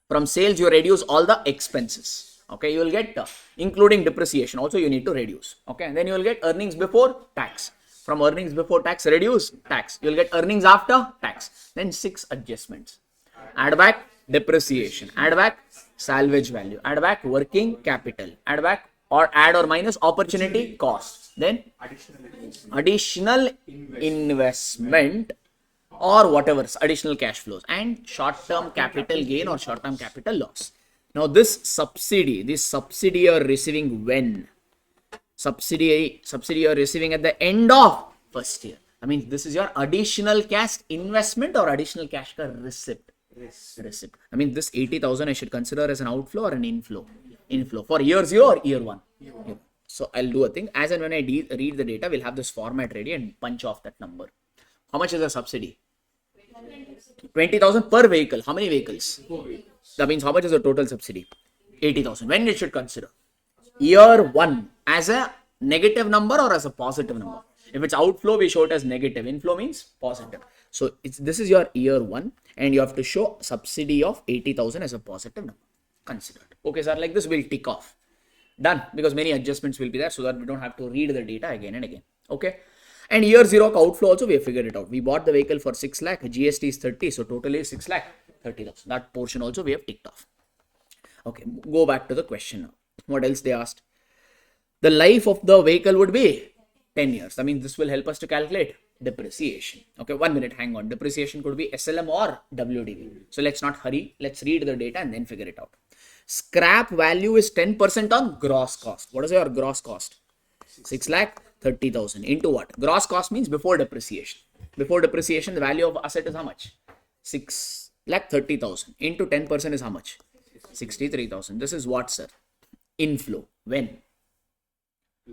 Speaker 1: From sales, you reduce all the expenses. Okay, you will get including depreciation. Also, you need to reduce. Okay, and then you will get earnings before tax. From earnings before tax, reduce tax. You will get earnings after tax. Then 6 adjustments. Add back depreciation. Add back salvage value. Add back working capital. Add back or add or minus opportunity cost. Then additional investment or whatever, additional cash flows and short-term capital gain or short-term capital loss. Now this subsidy you are receiving when? Subsidy you are receiving at the end of first year. I mean, this is your additional cash investment or additional cash receipt. Receipt. I mean, this 80,000 I should consider as an outflow or an inflow? Inflow. For year 0 or year 1? Year 1. So I'll do a thing. As and when I read the data, we'll have this format ready and punch off that number. How much is the subsidy? 20,000 per vehicle. How many vehicles? 4 vehicles. That means how much is the total subsidy? 80,000. When it should consider? Year 1 as a negative number or as a positive number? If it's outflow, we show it as negative. Inflow means positive. So this is your year 1 and you have to show subsidy of 80,000 as a positive number. Considered. Okay, sir, like this we'll tick off. Done, because many adjustments will be there so that we don't have to read the data again and again. Okay. And year 0 outflow also we have figured it out. We bought the vehicle for 6 lakh, GST is 30, so total is 6 lakh 30,000. That portion also we have ticked off. Okay, go back to the question now. What else they asked? The life of the vehicle would be 10 years. I mean, this will help us to calculate depreciation. Okay, 1 minute, hang on. Depreciation could be SLM or WDV. So let's not hurry. Let's read the data and then figure it out. Scrap value is 10% on gross cost. What is your gross cost? 6 lakh 30,000 into what? Gross cost means before depreciation. Before depreciation, the value of asset is how much? 6 lakh 30,000 into 10% is how much? 63,000. This is what, sir? Inflow. When?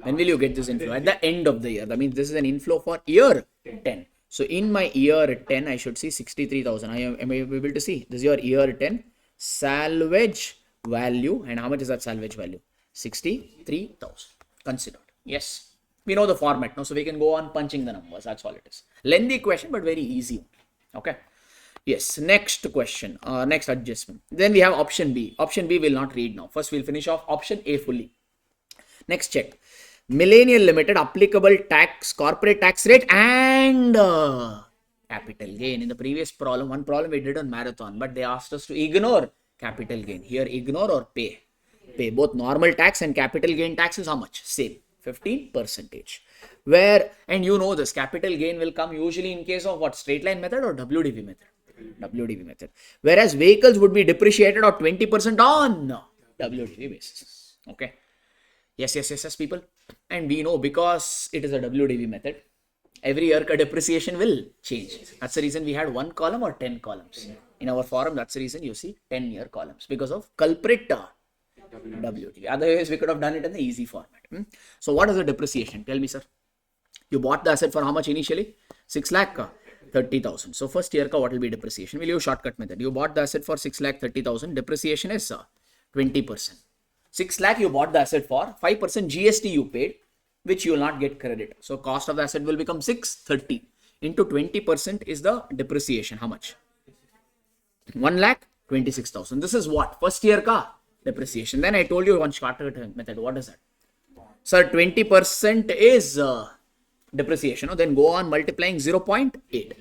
Speaker 1: When will you get this inflow? At the end of the year. That means this is an inflow for year 10. So in my year 10, I should see 63,000. Am I able to see? This is your year 10 salvage value. And how much is that salvage value? 63,000. Considered. Yes. We know the format now, so we can go on punching the numbers. That's all it is. Lengthy question, but very easy. Okay. Yes. Next question. Next adjustment. Then we have option B. Option B will not read now. First, we'll finish off option A fully. Next, check. Millennial Limited applicable tax, corporate tax rate and capital gain. In the previous problem, one problem we did on marathon, but they asked us to ignore capital gain. Here, ignore or pay. Pay. Both normal tax and capital gain tax is how much? Same. 15%. Where, and you know this, capital gain will come usually in case of what? Straight line method or WDV method? WDV method. Whereas vehicles would be depreciated or 20% on WDV basis. Okay. Yes, people. And we know because it is a WDV method, every year depreciation will change. That's the reason we had 1 column or 10 columns. In our forum, that's the reason you see 10-year columns because of culprit WDV. Otherwise, we could have done it in the easy format. So what is the depreciation? Tell me, sir. You bought the asset for how much initially? 6 lakh 30,000. So first year what will be depreciation? We'll use shortcut method. You bought the asset for 6 lakh 30,000. Depreciation is 20%. 6 lakh you bought the asset for, 5% GST you paid, which you will not get credit. So cost of the asset will become 630 into 20% is the depreciation. How much? 1,26,000. This is what? First year ka depreciation. Then I told you one shortcut method. What is that? Sir, 20% is depreciation. Then go on multiplying 0.8.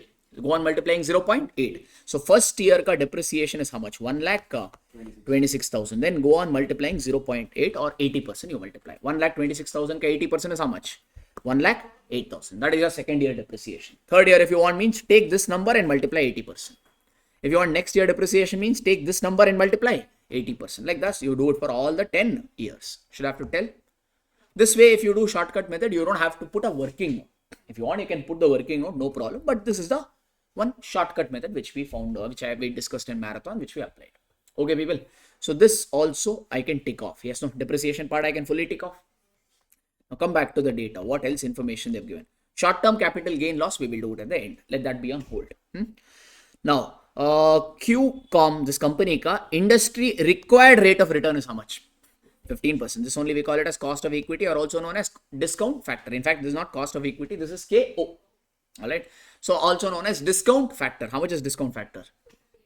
Speaker 1: Go on multiplying 0.8. So first year ka depreciation is how much? 1,26,000. Then go on multiplying 0.8 or 80% you multiply. 1,26,000 ka 80% is how much? 1,08,000. That is your second year depreciation. Third year if you want means take this number and multiply 80%. If you want next year depreciation means take this number and multiply 80%. Like that, you do it for all the 10 years. Should I have to tell? This way, if you do shortcut method, you don't have to put a working note. If you want, you can put the working note, no problem. But this is the one shortcut method which we found, we discussed in marathon, which we applied. Okay, people. So this also I can tick off. Yes, no, depreciation part I can fully tick off. Now come back to the data. What else information they've given? Short-term capital gain loss, we will do it at the end. Let that be on hold. Now, QCOM, this company ka industry required rate of return is how much? 15%. This only we call it as cost of equity or also known as discount factor. In fact, this is not cost of equity. This is KO. All right. So also known as discount factor. How much is discount factor?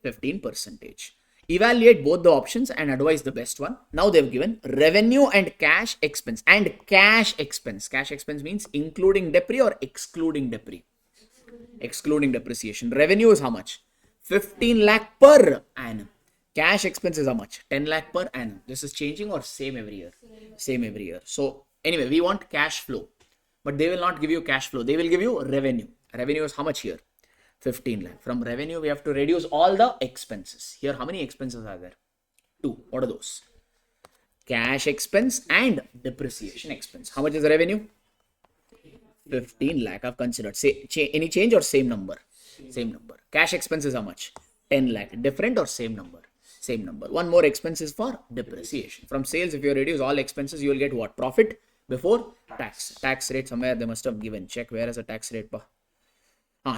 Speaker 1: 15%. Evaluate both the options and advise the best one. Now they've given revenue and cash expense. And cash expense. Cash expense means including depre or excluding depre. Excluding depreciation. Revenue is how much? 15 lakh per annum. Cash expense is how much? 10 lakh per annum. This is changing or same every year? Same every year. So anyway, we want cash flow. But they will not give you cash flow. They will give you revenue. Revenue is how much here? 15 lakh. From revenue, we have to reduce all the expenses. Here, how many expenses are there? 2. What are those? Cash expense and depreciation expense. How much is the revenue? 15 lakh I've considered. Say, any change or same number? Same number. Cash expense is how much? 10 lakh. Different or same number? Same number. One more expense is for depreciation. From sales, if you reduce all expenses, you will get what? Profit before tax. Tax rate somewhere they must have given. Check where is the tax rate.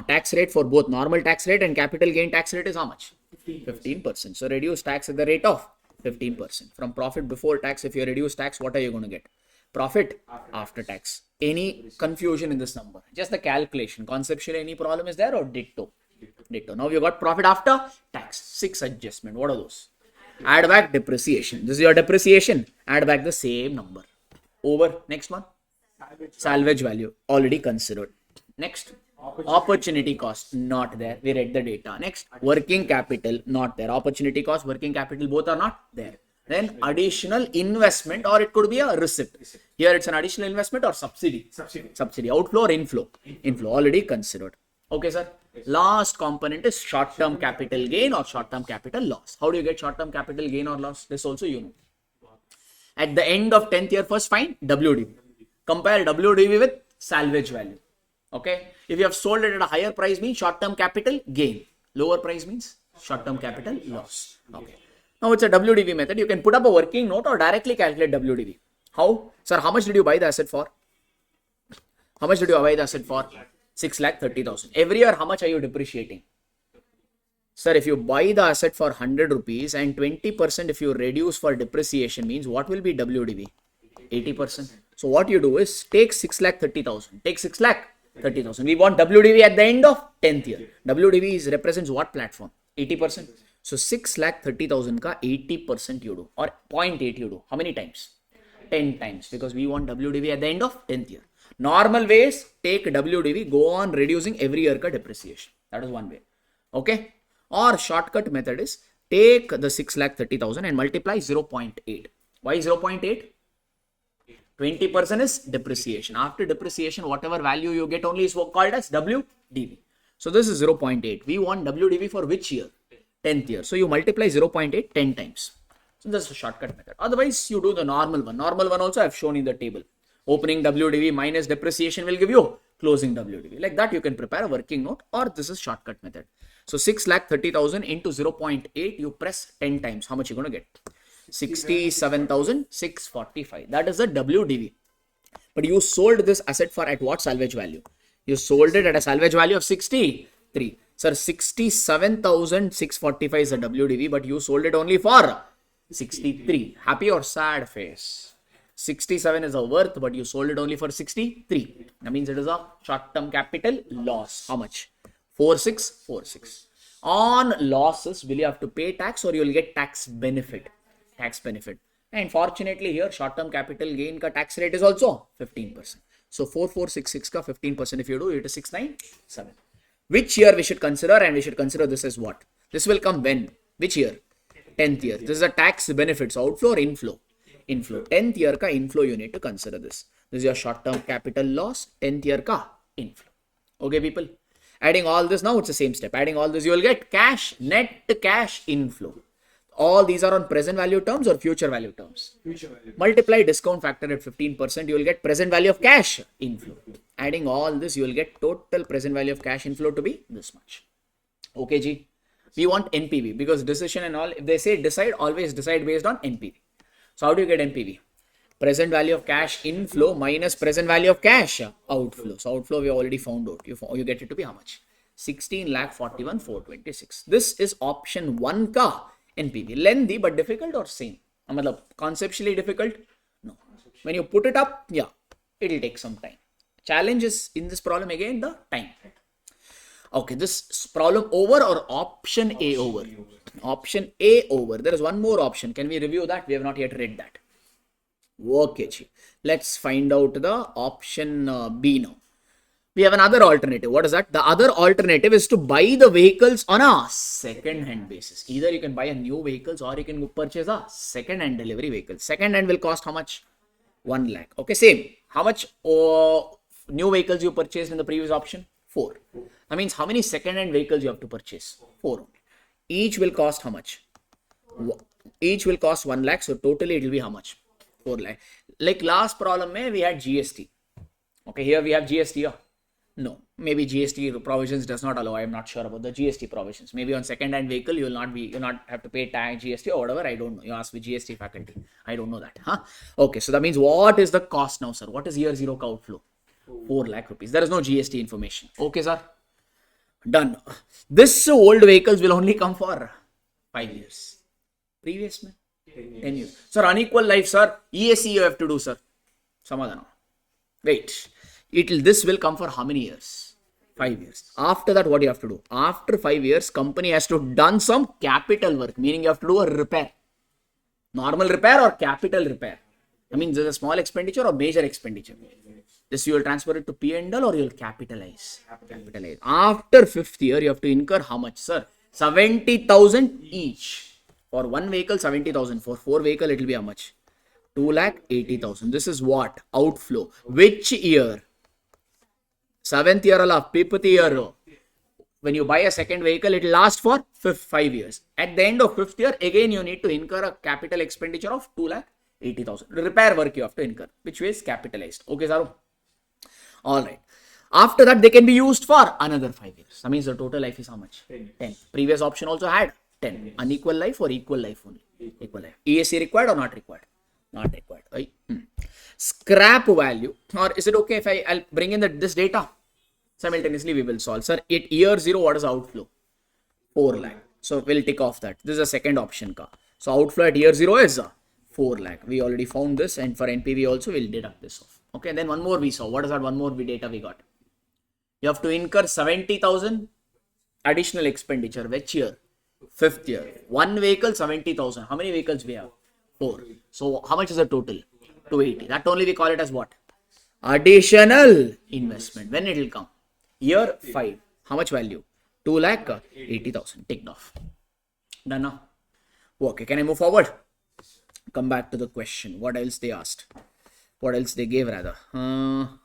Speaker 1: Tax rate for both normal tax rate and capital gain tax rate is how much? 15%. So reduce tax at the rate of 15%. From profit before tax, if you reduce tax, what are you going to get? Profit after tax. Any confusion in this number? Just the calculation. Conceptually, any problem is there or ditto? Ditto. Now you got profit after tax. 6 adjustment. What are those? Add back depreciation. This is your depreciation. Add back the same number. Over. Next one. Salvage value. Already considered. Next. Opportunity cost. Not there. We read the data. Next. Working capital. Not there. Opportunity cost, working capital both are not there. Then additional investment or it could be a receipt. Here it's an additional investment or subsidy. Subsidy. Outflow or inflow? Inflow. Already considered. Okay, sir. Last component is short-term capital gain or short-term capital loss. How do you get short-term capital gain or loss? This also you know. At the end of 10th year, first find WDV. Compare WDV with salvage value. Okay. If you have sold it at a higher price means short-term capital gain. Lower price means short-term capital loss. Okay. Now it's a WDV method. You can put up a working note or directly calculate WDV. How? Sir, how much did you buy the asset for? How much did you buy the asset for? 6,30,000. Every year, how much are you depreciating? Sir, if you buy the asset for 100 rupees and 20% if you reduce for depreciation means what will be WDV? 80%. So what you do is take 6,30,000. Take 6,30,000. We want WDV at the end of 10th year. WDV represents what platform? 80%. So 6,30,000 ka 80% you do or 0.8 you do. How many times? 10 times because we want WDV at the end of 10th year. Normal ways, take WDV, go on reducing every year ka depreciation. That is one way. Okay. Or shortcut method is take the 6,30,000 and multiply 0.8. Why 0.8? 20% is depreciation. After depreciation, whatever value you get only is called as WDV. So this is 0.8. We want WDV for which year? 10th year. So you multiply 0.8 10 times. So this is a shortcut method. Otherwise, you do the normal one. Normal one also I have shown in the table. Opening WDV minus depreciation will give you closing WDV. Like that, you can prepare a working note or this is shortcut method. So 6,30,000 into 0.8, you press 10 times. How much you going to get? 67,645. That is the WDV. But you sold this asset for at what salvage value? You sold it at a salvage value of 63. Sir, 67,645 is the WDV, but you sold it only for 63. Happy or sad face? 67 is a worth, but you sold it only for 63. That means it is a short-term capital loss. How much? 4646. On losses, will you have to pay tax or you will get tax benefit? Tax benefit. And fortunately here, short-term capital gain ka tax rate is also 15%. So 4466 ka 15% if you do, it is 697. Which year we should consider, and we should consider this as what? This will come when? Which year? 10th year. This is a tax benefits, outflow or inflow? Inflow. 10th year ka inflow you need to consider this. This is your short-term capital loss, 10th year ka inflow. Okay, people? Adding all this now, it's the same step. Adding all this, you will get cash, net cash inflow. All these are on present value terms or future value terms?
Speaker 2: Future value.
Speaker 1: Multiply discount factor at 15%, you will get present value of cash inflow. Adding all this, you will get total present value of cash inflow to be this much. Okay, G. We want NPV because decision and all, if they say decide, always decide based on NPV. So how do you get NPV? Present value of cash inflow minus present value of cash outflow. So outflow we already found out. You get it to be how much? 16,41,426. This is option 1 ka NPV. Lengthy but difficult or same? Conceptually difficult? No. When you put it up, yeah, it will take some time. Challenge is in this problem again the time. Okay, this problem over or option A over? Option A over. There is one more option. Can we review that? We have not yet read that. Okay, let's find out the option B now. We have another alternative. What is that? The other alternative is to buy the vehicles on a second-hand basis. Either you can buy a new vehicles or you can purchase a second-hand delivery vehicle. Second-hand will cost how much? 1 lakh. Okay, same. How much new vehicles you purchased in the previous option? 4. That means how many second-hand vehicles you have to purchase? 4. Each will cost how much? Each will cost 1 lakh. So totally it will be how much? 4 lakh. Like last problem, we had GST. Okay, here we have GST. Here. No, maybe GST provisions does not allow. I am not sure about the GST provisions. Maybe on second-hand vehicle you will not have to pay tax, GST or whatever. I don't know. You ask the GST faculty. I don't know that. Okay, so that means what is the cost now, sir? What is year 0 outflow? 4 lakh rupees. There is no GST information. Okay, sir. Done. This old vehicles will only come for 5 years. Previous man? 10 years. Sir, unequal life, sir. EAC you have to do, sir. Samadhana. Wait. This will come for how many years? 5 years. After that, what do you have to do? After 5 years, company has to done some capital work, meaning you have to do a repair. Normal repair or capital repair? I mean, there's a small expenditure or major expenditure. This you will transfer it to P&L or you will capitalize. Capitalize. After 5th year, you have to incur how much, sir? 70,000 each. For one vehicle, 70,000. For 4 vehicle, it will be how much? 2,80,000. This is what? Outflow. Which year? 7th year or 5th year. When you buy a second vehicle, it will last for 5 years. At the end of 5th year, again you need to incur a capital expenditure of 2,80,000. Repair work you have to incur, which is capitalized. Okay, Saru? Alright. After that, they can be used for another 5 years. That means the total life is how much? 10. Previous option also had 10. Unequal life or equal life only? Equal life. EAC required or not required? Not required. Right? Scrap value, or is it okay if I'll bring in this data? Simultaneously we will solve. Sir, at year 0, what is outflow? 4 lakh. So we'll tick off that. This is a second option. So outflow at year 0 is 4 lakh. We already found this, and for NPV also we'll deduct this off. Okay, and then one more we saw. What is that one more data we got? You have to incur 70,000 additional expenditure. Which year? 5th year. One vehicle, 70,000. How many vehicles we have? 4. So how much is the total? 280. That only we call it as what? Additional investment. When it will come? Year 5. How much value? 2,80,000. Ticked off. Done now. Okay, can I move forward? Come back to the question. What else they asked? What else they gave rather?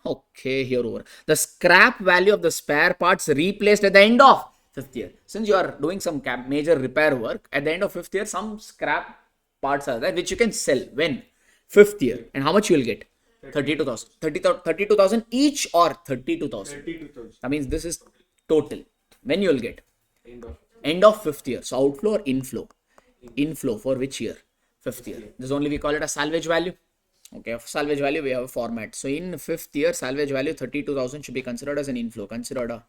Speaker 1: Okay, here over. The scrap value of the spare parts replaced at the end of 5th year. Since you are doing some major repair work, at the end of 5th year, some scrap parts are there which you can sell. When? 5th year. And how much you will get? 32,000. 32,000 each or 32,000?
Speaker 2: 32,000.
Speaker 1: That means this is total. When you will get? End of 5th year. So outflow or inflow? Inflow for which year? 5th year. This only we call it a salvage value. Okay, of salvage value we have a format. So in 5th year, salvage value 32,000 should be considered as an inflow. Considered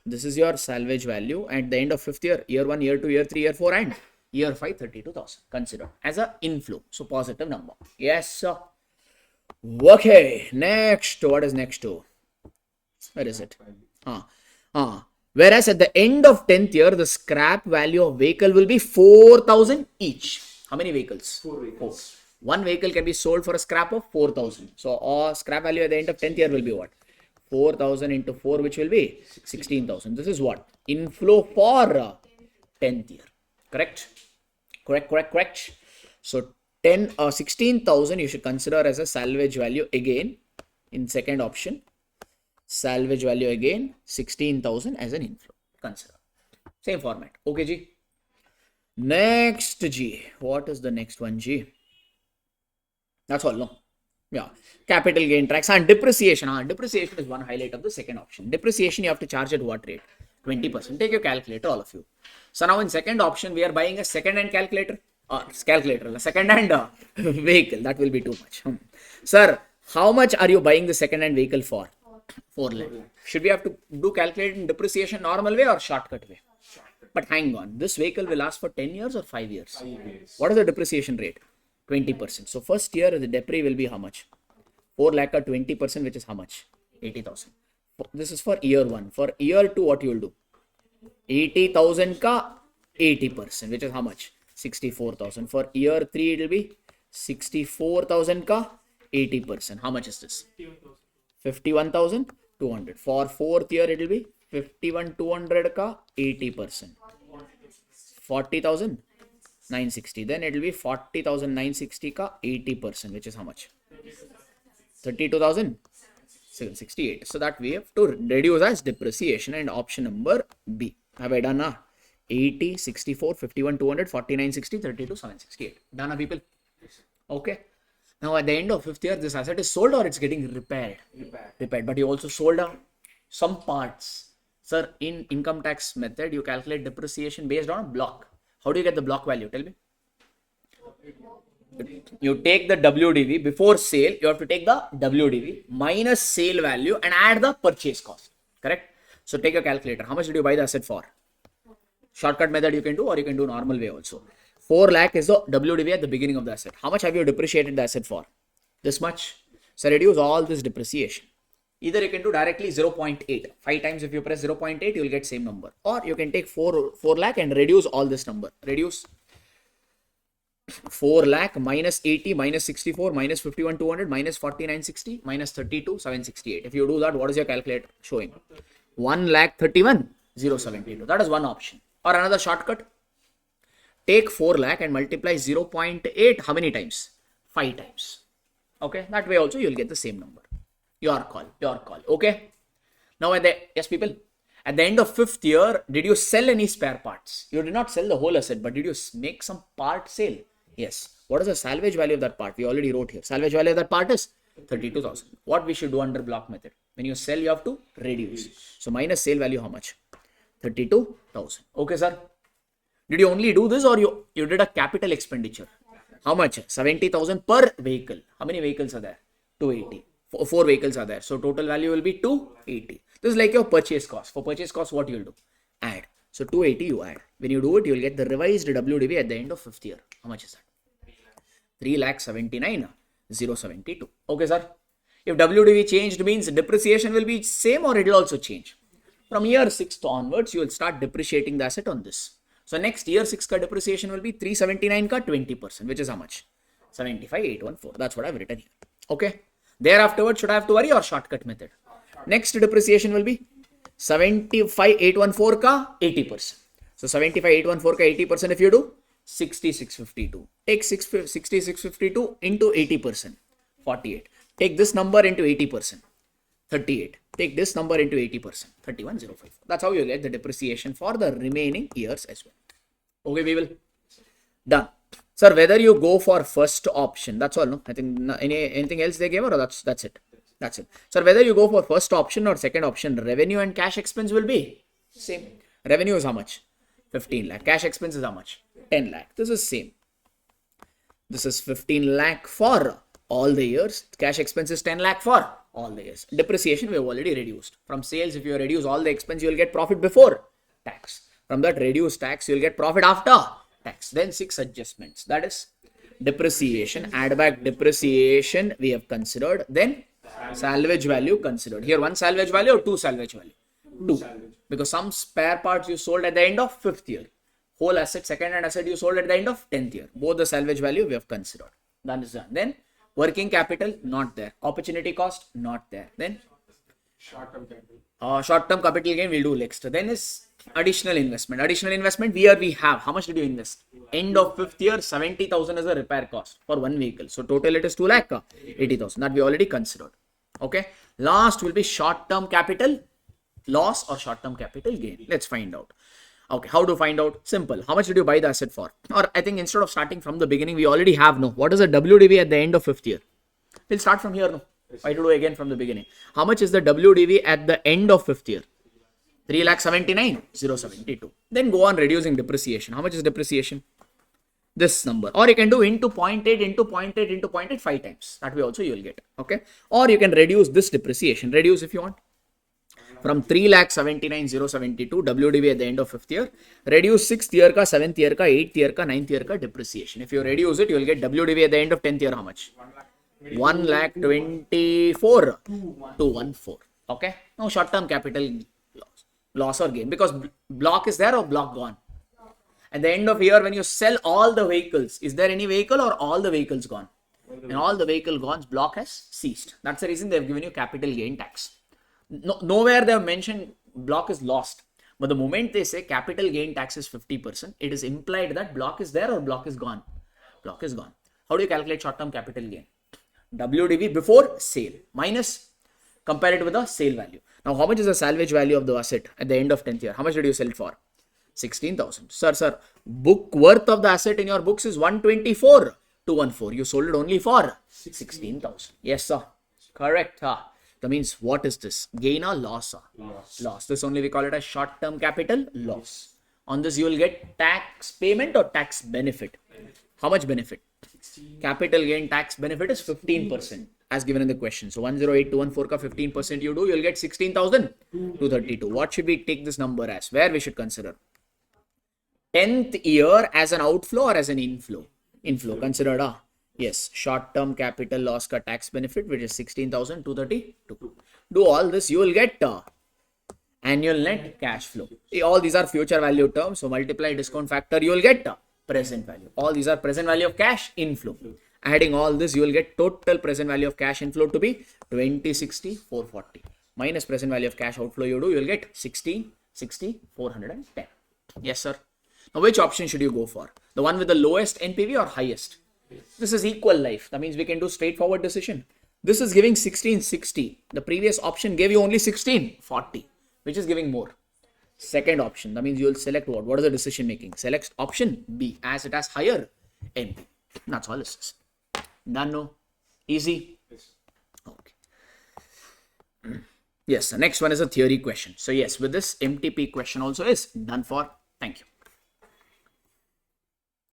Speaker 1: this is your salvage value at the end of 5th year, year 1, year 2, year 3, year 4 and year 5, 32,000. Considered as an inflow. So positive number. Yes, sir. Okay, next. What is next to? Where is it? Whereas at the end of 10th year, the scrap value of vehicle will be 4,000 each. How many vehicles?
Speaker 2: 4 vehicles.
Speaker 1: One vehicle can be sold for a scrap of 4,000. So our scrap value at the end of 10th year will be what? 4,000 into 4, which will be 16,000. This is what? Inflow for 10th year. Correct? Correct. So 16,000 you should consider as a salvage value again in second option. Salvage value again 16,000 as an inflow. Consider. Same format. Okay, G. Next, G. What is the next one, G? That's all, no? Yeah. Capital gain tax and depreciation. Depreciation is one highlight of the second option. Depreciation you have to charge at what rate? 20%. Take your calculator, all of you. So now in second option, we are buying a second-hand calculator. Second-hand vehicle. That will be too much. Sir, how much are you buying the second-hand vehicle for? 4 lakh. Should we have to do calculating depreciation normal way or shortcut way? But hang on. This vehicle will last for 10 years or 5 years?
Speaker 2: 5 years.
Speaker 1: What is the depreciation rate? 20%. So first year the depre will be how much? 4 lakh or 20%, which is how much? 80,000. This is for year 1. For year 2, what you will do? 80,000 ka 80%, which is how much? 64,000. For year 3, it will be 64,000 ka 80%. How much is this? 51,200. For 4th year, it will be 51,200 ka 80%. 40,960. Then it will be 40,960 ka 80%, which is how much? 32,768. So that we have to reduce as depreciation, and option number B. Have I done now? 80, 64, 51,200, 49,60, 32,768. Done, people? Okay. Now at the end of 5th year, this asset is sold or it's getting repaired? Repaired. But you also sold some parts. Sir, in income tax method, you calculate depreciation based on a block. How do you get the block value? Tell me. You take the WDV before sale. You have to take the WDV minus sale value and add the purchase cost. Correct? So take your calculator. How much did you buy the asset for? Shortcut method you can do, or you can do normal way also. 4 lakh is the WDV at the beginning of the asset. How much have you depreciated the asset for? This much. So reduce all this depreciation. Either you can do directly 0.8. 5 times if you press 0.8, you will get same number. Or you can take 4 lakh and reduce all this number. Reduce 4 lakh minus 80 minus 64 minus 51,200 minus 49,60 minus 32,768. If you do that, what is your calculator showing? 1,31,072. That is one option. Or another shortcut. Take 4 lakh and multiply 0.8. How many times? 5 times. Okay. That way also you will get the same number. Your call. Okay. Now yes, people. At the end of 5th year, did you sell any spare parts? You did not sell the whole asset, but did you make some part sale? Yes. What is the salvage value of that part? We already wrote here. Salvage value of that part is 32,000. What we should do under block method? When you sell, you have to reduce. So minus sale value, how much? 32,000. Okay, sir. Did you only do this, or you did a capital expenditure? How much? 70,000 per vehicle. How many vehicles are there? 280. 4 vehicles are there. So total value will be 280. This is like your purchase cost. For purchase cost, what you will do? Add. So 280 you add. When you do it, you will get the revised WDV at the end of 5th year. How much is that? 3,79,072. Okay, sir. If WDV changed, means depreciation will be same, or it will also change. From year 6th onwards, you will start depreciating the asset on this. So next year 6 ka depreciation will be 379 ka 20%, which is how much? 75,814. That's what I've written here. Okay. Thereafter, should I have to worry or shortcut method? Next depreciation will be 75,814 ka 80%. So 75,814 ka 80% if you do, 6652. Take 6652 into 80%, 48. Take this number into 80%, 38. Take this number into 80%, 31,054. That's how you get the depreciation for the remaining years as well. Okay, we will. Done. Sir, whether you go for first option, that's all, no? I think anything else they gave, or that's it. That's it. Sir, whether you go for first option or second option, revenue and cash expense will be same. Revenue is how much? 15 lakh. Cash expense is how much? 10 lakh. This is same. This is 15 lakh for all the years. Cash expense is 10 lakh for all the years. Depreciation we have already reduced. From sales, if you reduce all the expense, you will get profit before tax. From that reduced tax, you will get profit after tax. Then 6 adjustments. That is depreciation, add back depreciation we have considered. Then salvage value considered. Here 1 salvage value or 2 salvage value? 2. because some spare parts you sold at the end of 5th year. Whole asset, second-hand asset you sold at the end of 10th year. Both the salvage value we have considered. That is done. Then working capital, not there. Opportunity cost, not there. Then short-term capital gain we'll do next. Then is additional investment. Additional investment, here we have, how much did you invest? End of 5th year, 70,000 is the repair cost for one vehicle. So total it is 2,80,000. That we already considered. Okay. Last will be short-term capital loss or short-term capital gain. Let's find out. Okay, how to find out? Simple. How much did you buy the asset for? Or I think instead of starting from the beginning, we already have no. What is the WDV at the end of 5th year? We'll start from here, no. Why to do again from the beginning? How much is the WDV at the end of 5th year? 3,79,072. Then go on reducing depreciation. How much is depreciation? This number. Or you can do into 0.8 into 0.8 into 0.8 5 times. That way also you will get. Okay. Or you can reduce this depreciation. Reduce if you want. From 3,79,072 WDV at the end of 5th year, reduce 6th year ka, 7th year ka, 8th year ka, 9th year ka depreciation. If you reduce it, you will get WDV at the end of 10th year how much? 1,24,214. Okay. Now short-term capital loss or gain, because block is there or block gone. At the end of year, when you sell all the vehicles, is there any vehicle or all the vehicles gone? And all the vehicle gone, block has ceased. That's the reason they have given you capital gain tax. No, nowhere they have mentioned block is lost. But the moment they say capital gain tax is 50%, it is implied that block is there or block is gone. Block is gone. How do you calculate short-term capital gain? WDV before sale minus, compare it with the sale value. Now, how much is the salvage value of the asset at the end of 10th year? How much did you sell it for? 16,000. Sir, book worth of the asset in your books is 124,214. You sold it only for 16,000. Yes, sir. Correct. That means what is this? Gain or loss? Loss. This only we call it as short-term capital loss. On this you will get tax payment or tax benefit. How much benefit? Capital gain tax benefit is 15% as given in the question. So 108,214 ka 15% you do, you will get 16,232. What should we take this number as? Where we should consider? 10th year as an outflow or as an inflow? Inflow. Considered yes, short-term capital loss ka tax benefit, which is 16,232. Do all this, you will get annual net cash flow. All these are future value terms. So multiply discount factor, you will get present value. All these are present value of cash inflow. Adding all this, you will get total present value of cash inflow to be 20,60,440. Minus present value of cash outflow you do, you will get 16,60,410. Yes, sir. Now, which option should you go for? The one with the lowest NPV or highest? This is equal life. That means we can do straightforward decision. This is giving 1660. The previous option gave you only 1640, which is giving more. Second option. That means you will select what? What is the decision making? Select option B as it has higher NP. That's all this is. Done, no? Easy? Okay. Yes, the next one is a theory question. So yes, with this MTP question also is done for. Thank you.